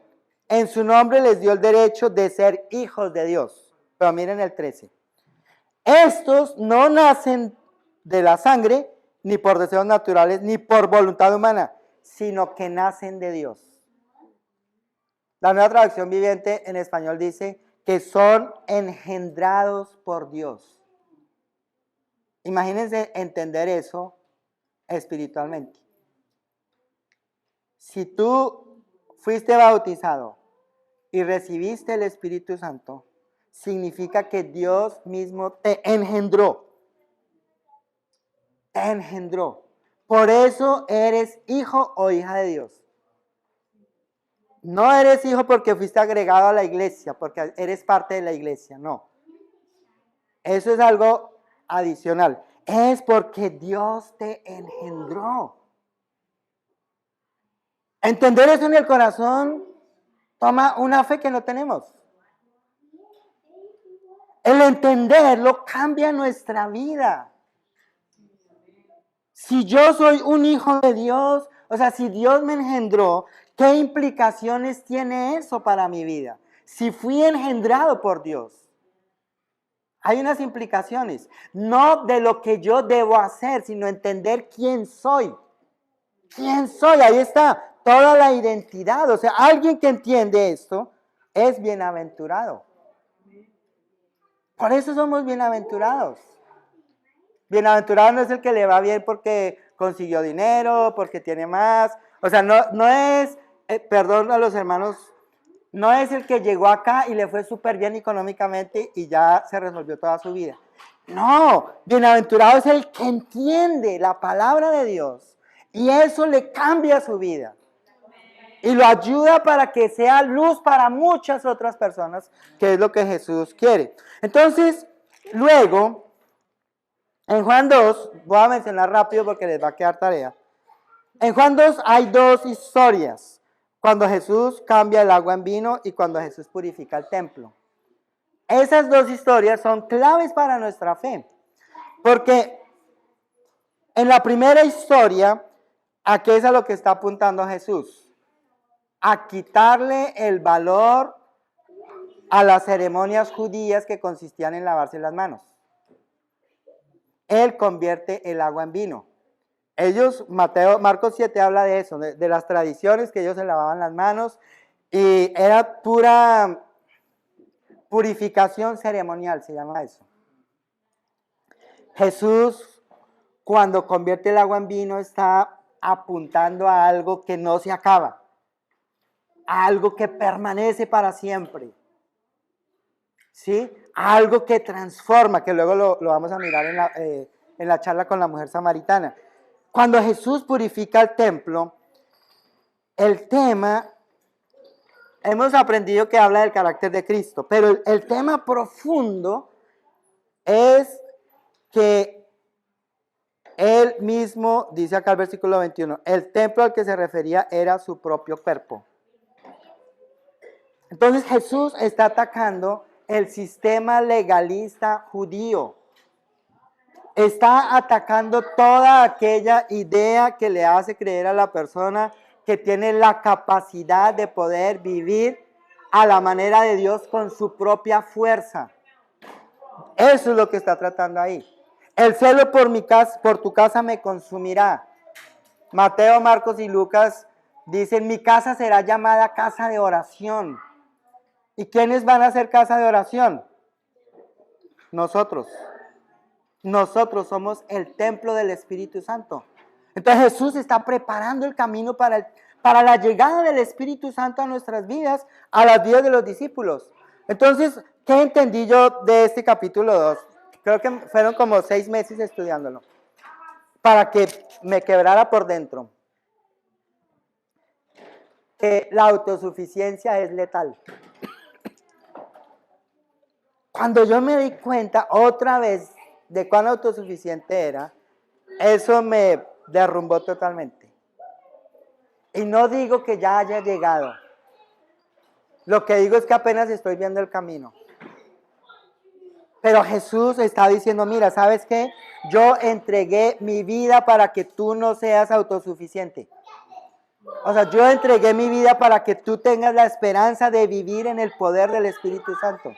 en su nombre les dio el derecho de ser hijos de Dios. Pero miren el 13. Estos no nacen de la sangre, ni por deseos naturales, ni por voluntad humana, sino que nacen de Dios. La Nueva Traducción Viviente en español dice que son engendrados por Dios. Imagínense entender eso espiritualmente. Si tú fuiste bautizado y recibiste el Espíritu Santo, significa que Dios mismo te engendró. Te engendró. Por eso eres hijo o hija de Dios. No eres hijo porque fuiste agregado a la iglesia, porque eres parte de la iglesia, no. Eso es algo adicional. Es porque Dios te engendró. Entender eso en el corazón toma una fe que no tenemos. El entenderlo cambia nuestra vida. Si yo soy un hijo de Dios, o sea, si Dios me engendró, ¿qué implicaciones tiene eso para mi vida? Si fui engendrado por Dios. Hay unas implicaciones, no de lo que yo debo hacer, sino entender quién soy. ¿Quién soy? Ahí está, toda la identidad. O sea, alguien que entiende esto es bienaventurado. Por eso somos bienaventurados. Bienaventurado no es el que le va bien porque consiguió dinero, porque tiene más. O sea, no es, perdón a los hermanos, no es el que llegó acá y le fue súper bien económicamente y ya se resolvió toda su vida. No, bienaventurado es el que entiende la palabra de Dios y eso le cambia su vida. Y lo ayuda para que sea luz para muchas otras personas, que es lo que Jesús quiere. Entonces, luego, en Juan 2, voy a mencionar rápido porque les va a quedar tarea. En Juan 2 hay dos historias. Cuando Jesús cambia el agua en vino y cuando Jesús purifica el templo. Esas dos historias son claves para nuestra fe. Porque en la primera historia, ¿a qué es a lo que está apuntando Jesús? A quitarle el valor a las ceremonias judías que consistían en lavarse las manos. Él convierte el agua en vino. Marcos 7 habla de eso, de las tradiciones que ellos se lavaban las manos y era pura purificación ceremonial, se llama eso. Jesús, cuando convierte el agua en vino, está apuntando a algo que no se acaba, a algo que permanece para siempre, ¿sí? A algo que transforma, que luego lo vamos a mirar en la charla con la mujer samaritana. Cuando Jesús purifica el templo, el tema, hemos aprendido que habla del carácter de Cristo, pero el tema profundo es que Él mismo, dice acá el versículo 21, el templo al que se refería era su propio cuerpo. Entonces Jesús está atacando el sistema legalista judío. Está atacando toda aquella idea que le hace creer a la persona que tiene la capacidad de poder vivir a la manera de Dios con su propia fuerza. Eso es lo que está tratando ahí. El celo por tu casa me consumirá. Mateo, Marcos y Lucas dicen, mi casa será llamada casa de oración. ¿Y quiénes van a hacer casa de oración? Nosotros. Nosotros somos el templo del Espíritu Santo. Entonces Jesús está preparando el camino para la llegada del Espíritu Santo a nuestras vidas, a las vidas de los discípulos. Entonces, ¿qué entendí yo de este capítulo 2? Creo que fueron como 6 meses estudiándolo, para que me quebrara por dentro. Que la autosuficiencia es letal. Cuando yo me di cuenta otra vez de cuán autosuficiente era, eso me derrumbó totalmente. Y no digo que ya haya llegado. Lo que digo es que apenas estoy viendo el camino. Pero Jesús está diciendo, mira, ¿sabes qué? Yo entregué mi vida para que tú no seas autosuficiente. O sea, yo entregué mi vida para que tú tengas la esperanza de vivir en el poder del Espíritu Santo.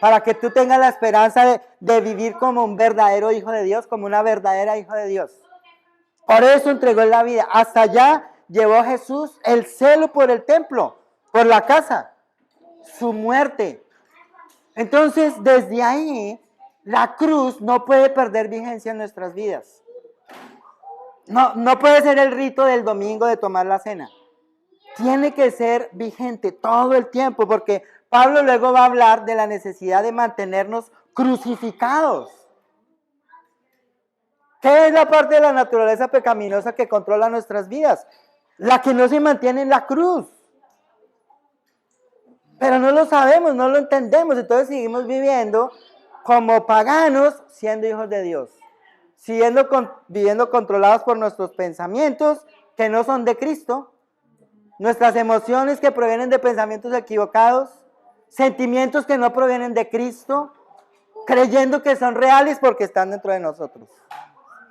Para que tú tengas la esperanza de vivir como un verdadero hijo de Dios, como una verdadera hija de Dios. Por eso entregó la vida. Hasta allá llevó Jesús el celo por el templo, por la casa, su muerte. Entonces, desde ahí, la cruz no puede perder vigencia en nuestras vidas. No puede ser el rito del domingo de tomar la cena. Tiene que ser vigente todo el tiempo, porque Pablo luego va a hablar de la necesidad de mantenernos crucificados. ¿Qué es la parte de la naturaleza pecaminosa que controla nuestras vidas? La que no se mantiene en la cruz. Pero no lo sabemos, no lo entendemos, entonces seguimos viviendo como paganos siendo hijos de Dios. Viviendo controlados por nuestros pensamientos que no son de Cristo, nuestras emociones que provienen de pensamientos equivocados, sentimientos que no provienen de Cristo, creyendo que son reales porque están dentro de nosotros.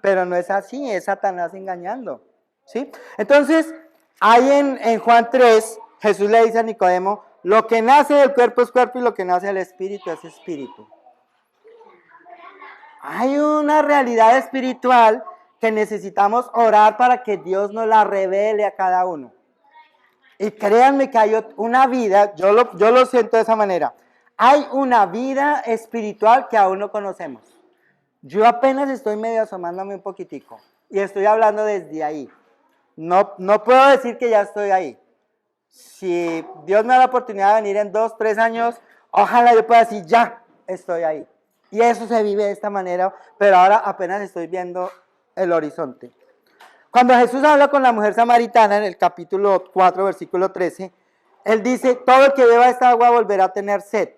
Pero no es así, es Satanás engañando, ¿sí? Entonces, ahí en Juan 3, Jesús le dice a Nicodemo, lo que nace del cuerpo es cuerpo y lo que nace del espíritu es espíritu. Hay una realidad espiritual que necesitamos orar para que Dios nos la revele a cada uno. Y créanme que hay una vida, yo lo siento de esa manera, hay una vida espiritual que aún no conocemos. Yo apenas estoy medio asomándome un poquitico y estoy hablando desde ahí. No puedo decir que ya estoy ahí. Si Dios me da la oportunidad de venir en 2, 3 años, ojalá yo pueda decir, ya estoy ahí. Y eso se vive de esta manera, pero ahora apenas estoy viendo el horizonte. Cuando Jesús habla con la mujer samaritana en el capítulo 4, versículo 13, Él dice, todo el que beba esta agua volverá a tener sed,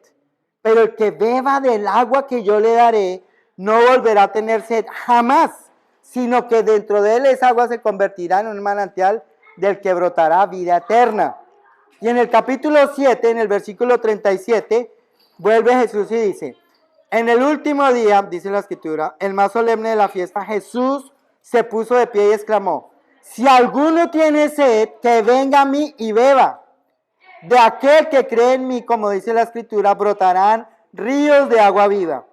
pero el que beba del agua que yo le daré, no volverá a tener sed jamás, sino que dentro de él esa agua se convertirá en un manantial del que brotará vida eterna. Y en el capítulo 7, en el versículo 37, vuelve Jesús y dice, en el último día, dice la escritura, el más solemne de la fiesta, Jesús se puso de pie y exclamó, si alguno tiene sed, que venga a mí y beba. De aquel que cree en mí, como dice la escritura, brotarán ríos de agua viva.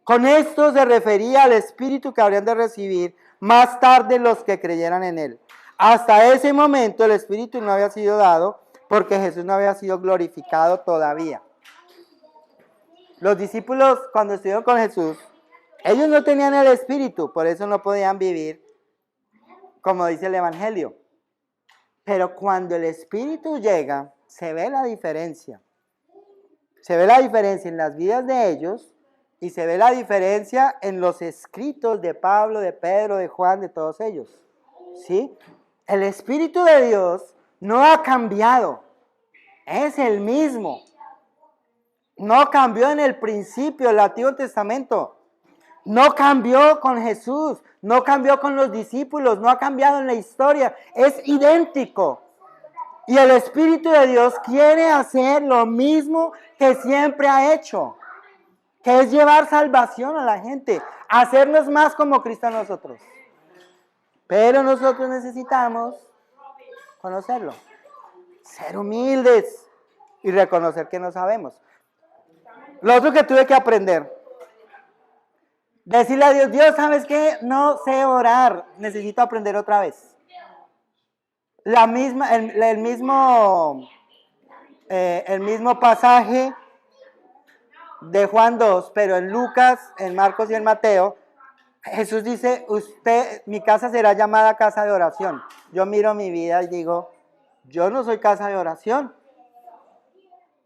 Con esto se refería al Espíritu que habrían de recibir más tarde los que creyeran en él. Hasta ese momento el Espíritu no había sido dado porque Jesús no había sido glorificado todavía. Los discípulos cuando estuvieron con Jesús, ellos no tenían el Espíritu, por eso no podían vivir como dice el Evangelio. Pero cuando el Espíritu llega, se ve la diferencia. Se ve la diferencia en las vidas de ellos y se ve la diferencia en los escritos de Pablo, de Pedro, de Juan, de todos ellos. ¿Sí? El Espíritu de Dios no ha cambiado. Es el mismo. No cambió en el principio, el Antiguo Testamento. No cambió con Jesús. No cambió con los discípulos. No ha cambiado en la historia. Es idéntico. Y el Espíritu de Dios quiere hacer lo mismo que siempre ha hecho. Que es llevar salvación a la gente. Hacernos más como Cristo a nosotros. Pero nosotros necesitamos conocerlo. Ser humildes. Y reconocer que no sabemos. Lo otro que tuve que aprender. Decirle a Dios, Dios, ¿sabes qué? No sé orar. Necesito aprender otra vez. el mismo pasaje de Juan 2, pero en Lucas, en Marcos y en Mateo, Jesús dice, mi casa será llamada casa de oración. Yo miro mi vida y digo, yo no soy casa de oración.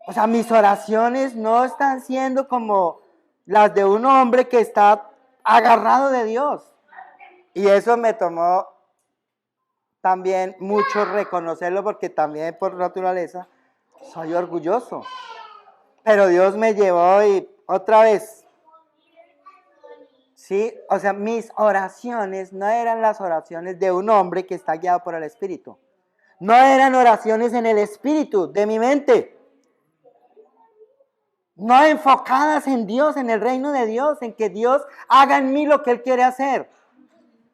O sea, mis oraciones no están siendo como las de un hombre que está agarrado de Dios. Y eso me tomó también mucho reconocerlo, porque también por naturaleza soy orgulloso. Pero Dios me llevó y otra vez, ¿sí? O sea, mis oraciones no eran las oraciones de un hombre que está guiado por el Espíritu. No eran oraciones en el Espíritu de mi mente. No enfocadas en Dios, en el reino de Dios, en que Dios haga en mí lo que Él quiere hacer.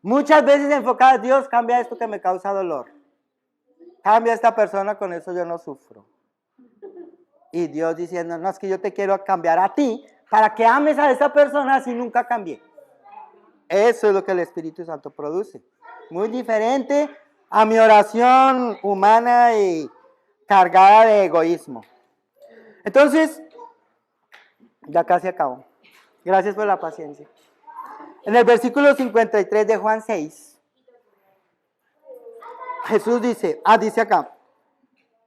Muchas veces enfocadas, Dios, cambia esto que me causa dolor. Cambia a esta persona, con eso yo no sufro. Y Dios diciendo, no, es que yo te quiero cambiar a ti para que ames a esa persona así nunca cambie. Eso es lo que el Espíritu Santo produce. Muy diferente a mi oración humana y cargada de egoísmo. Entonces, ya casi acabo. Gracias por la paciencia. En el versículo 53 de Juan 6, Jesús dice acá,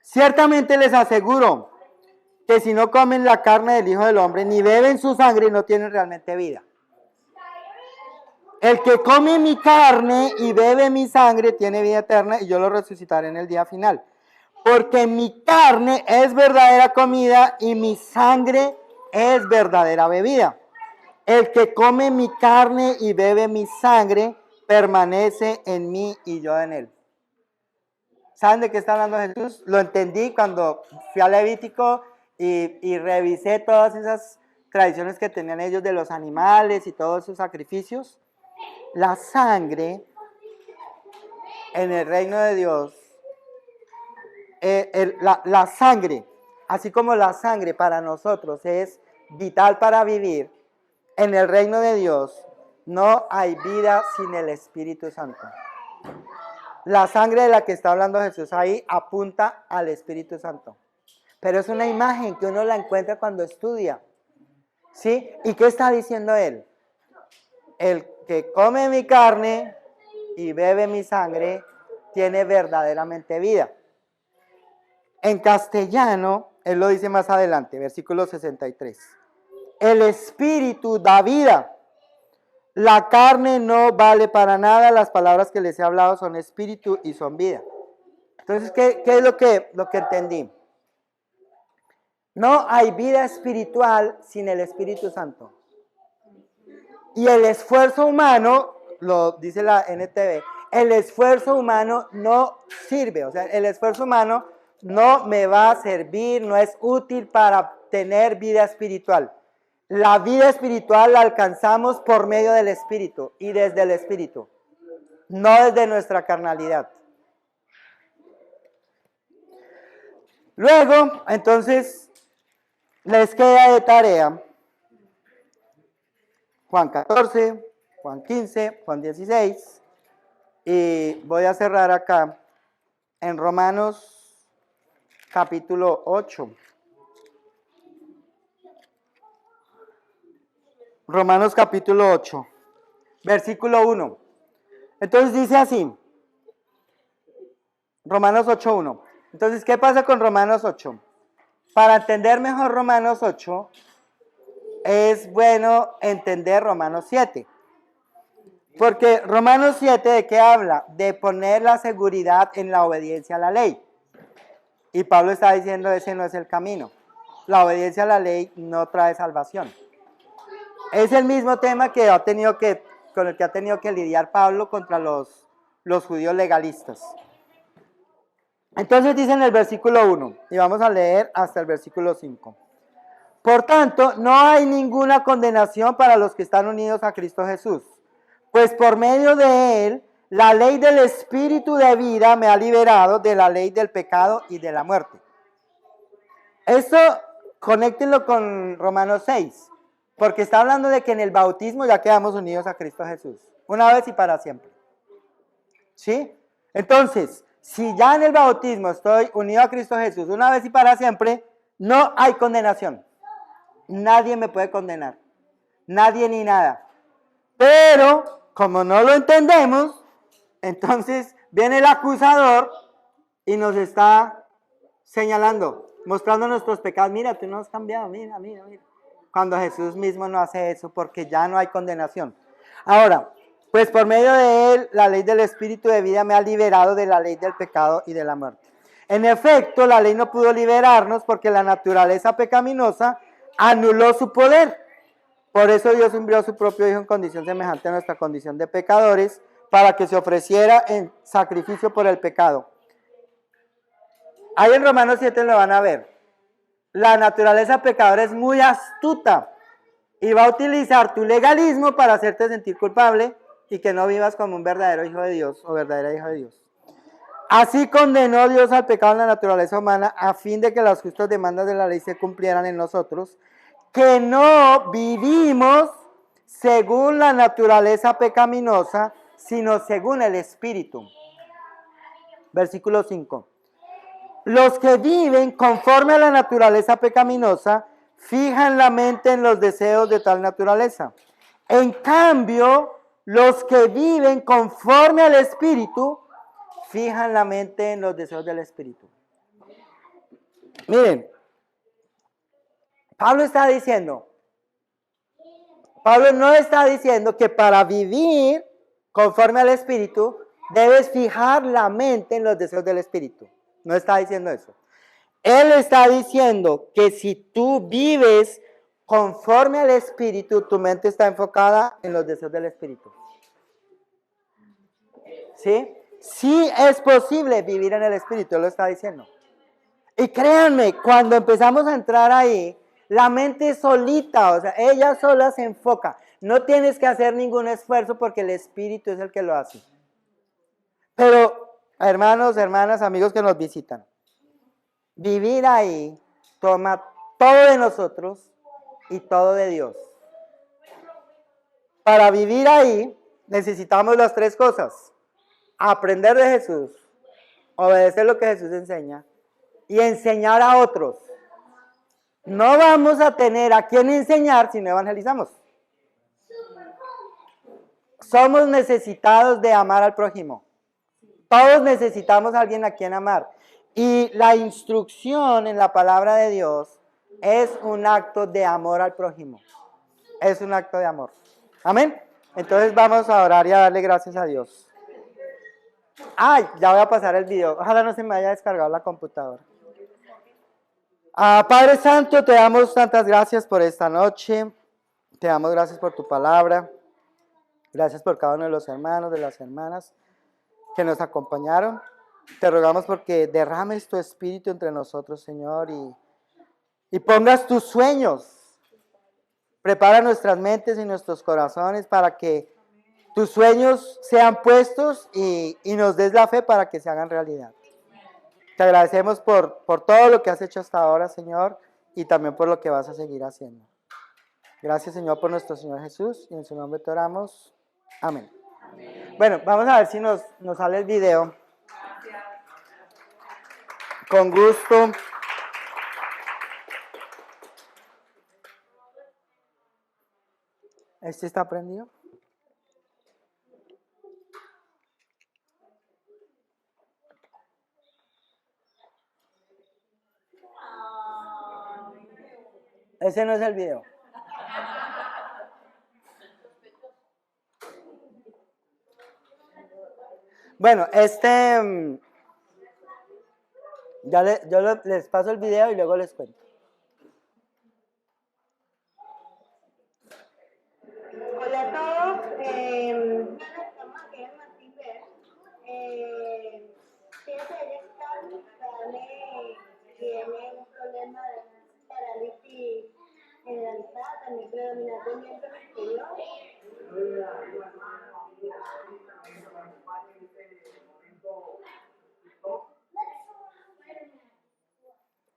ciertamente les aseguro que si no comen la carne del Hijo del Hombre, ni beben su sangre, no tienen realmente vida. El que come mi carne y bebe mi sangre tiene vida eterna, y yo lo resucitaré en el día final. Porque mi carne es verdadera comida y mi sangre es verdadera bebida. El que come mi carne y bebe mi sangre permanece en mí y yo en él. ¿Saben de qué está hablando Jesús? Lo entendí cuando fui a Levítico y revisé todas esas tradiciones que tenían ellos de los animales y todos sus sacrificios. La sangre en el reino de Dios, la sangre, así como la sangre para nosotros es vital para vivir, en el reino de Dios no hay vida sin el Espíritu Santo. La sangre de la que está hablando Jesús ahí apunta al Espíritu Santo. Pero es una imagen que uno la encuentra cuando estudia. ¿Sí? ¿Y qué está diciendo él? El que come mi carne y bebe mi sangre tiene verdaderamente vida. En castellano, él lo dice más adelante, versículo 63. El Espíritu da vida. La carne no vale para nada, las palabras que les he hablado son espíritu y son vida. Entonces, ¿qué es lo que entendí? No hay vida espiritual sin el Espíritu Santo. Y el esfuerzo humano, lo dice la NTV, el esfuerzo humano no sirve. O sea, el esfuerzo humano no me va a servir, no es útil para tener vida espiritual. La vida espiritual la alcanzamos por medio del Espíritu y desde el Espíritu, no desde nuestra carnalidad. Luego, entonces, les queda de tarea Juan 14, Juan 15, Juan 16, y voy a cerrar acá en Romanos capítulo 8. Romanos capítulo 8, versículo 1. Entonces dice así, Romanos 8:1. Entonces, ¿qué pasa con Romanos 8? Para entender mejor Romanos 8, es bueno entender Romanos 7. Porque Romanos 7, ¿de qué habla? De poner la seguridad en la obediencia a la ley. Y Pablo está diciendo, ese no es el camino. La obediencia a la ley no trae salvación. Es el mismo tema con el que ha tenido que lidiar Pablo contra los judíos legalistas. Entonces dice en el versículo 1, y vamos a leer hasta el versículo 5. Por tanto, no hay ninguna condenación para los que están unidos a Cristo Jesús, pues por medio de él, la ley del Espíritu de vida me ha liberado de la ley del pecado y de la muerte. Esto, conéctenlo con Romanos 6. Porque está hablando de que en el bautismo ya quedamos unidos a Cristo Jesús. Una vez y para siempre. ¿Sí? Entonces, Si ya en el bautismo estoy unido a Cristo Jesús una vez y para siempre, no hay condenación. Nadie me puede condenar. Nadie ni nada. Pero, como no lo entendemos, entonces viene el acusador y nos está señalando, mostrando nuestros pecados. Mira, tú no has cambiado, mira. Cuando Jesús mismo no hace eso, porque ya no hay condenación. Ahora, pues por medio de él, la ley del Espíritu de vida me ha liberado de la ley del pecado y de la muerte. En efecto, la ley no pudo liberarnos porque la naturaleza pecaminosa anuló su poder. Por eso Dios envió a su propio Hijo en condición semejante a nuestra condición de pecadores, para que se ofreciera en sacrificio por el pecado. Ahí en Romanos 7 lo van a ver. La naturaleza pecadora es muy astuta y va a utilizar tu legalismo para hacerte sentir culpable y que no vivas como un verdadero hijo de Dios o verdadera hija de Dios. Así condenó Dios al pecado en la naturaleza humana a fin de que las justas demandas de la ley se cumplieran en nosotros, que no vivimos según la naturaleza pecaminosa, sino según el Espíritu. Versículo 5. Los que viven conforme a la naturaleza pecaminosa fijan la mente en los deseos de tal naturaleza. En cambio, los que viven conforme al Espíritu fijan la mente en los deseos del Espíritu. Miren, Pablo no está diciendo que para vivir conforme al Espíritu debes fijar la mente en los deseos del Espíritu. No está diciendo eso. Él está diciendo que si tú vives conforme al Espíritu, tu mente está enfocada en los deseos del Espíritu. ¿Sí? Sí es posible vivir en el Espíritu, él lo está diciendo. Y créanme, cuando empezamos a entrar ahí, la mente solita, o sea, ella sola se enfoca. No tienes que hacer ningún esfuerzo porque el Espíritu es el que lo hace. Pero, hermanos, hermanas, amigos que nos visitan, vivir ahí toma todo de nosotros y todo de Dios. Para vivir ahí necesitamos las tres cosas: aprender de Jesús, obedecer lo que Jesús enseña y enseñar a otros. No vamos a tener a quién enseñar si no evangelizamos. Somos necesitados de amar al prójimo. Todos necesitamos a alguien a quien amar. Y la instrucción en la palabra de Dios es un acto de amor al prójimo. Es un acto de amor. Amén. Entonces vamos a orar y a darle gracias a Dios. Ay, ya voy a pasar el video. Ojalá no se me haya descargado la computadora. Padre Santo, te damos tantas gracias por esta noche. Te damos gracias por tu palabra. Gracias por cada uno de los hermanos, de las hermanas que nos acompañaron. Te rogamos porque derrames tu espíritu entre nosotros, Señor, y pongas tus sueños. Prepara nuestras mentes y nuestros corazones para que tus sueños sean puestos y nos des la fe para que se hagan realidad. Te agradecemos por todo lo que has hecho hasta ahora, Señor, y también por lo que vas a seguir haciendo. Gracias, Señor, por nuestro Señor Jesús, y en su nombre te oramos. Amén. Bueno, vamos a ver si nos sale el video. Con gusto. ¿Este está prendido? Ese no es el video. Bueno, les paso el video y luego les cuento. Hola a todos, estamos aquí en Martín Ver. Fíjate, Dani tiene un problema de parálisis generalizada, también predominante en miembros inferiores.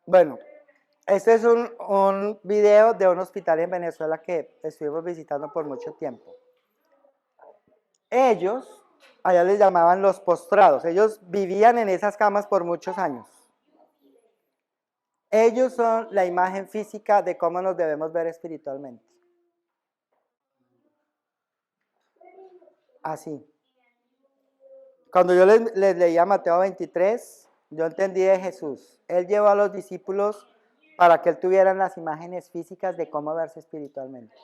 Bueno, este es un video de un hospital en Venezuela que estuvimos visitando por mucho tiempo. Ellos allá les llamaban los postrados. Ellos vivían en esas camas por muchos años. Ellos son la imagen física de cómo nos debemos ver espiritualmente. Así. Cuando yo les leía Mateo 23, yo entendí de Jesús. Él llevó a los discípulos para que él tuvieran las imágenes físicas de cómo verse espiritualmente.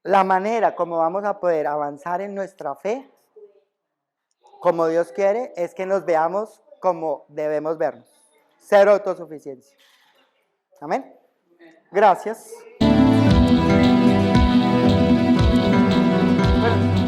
La manera como vamos a poder avanzar en nuestra fe, como Dios quiere, es que nos veamos como debemos vernos. Cero autosuficiencia. Amén. Gracias. Bueno.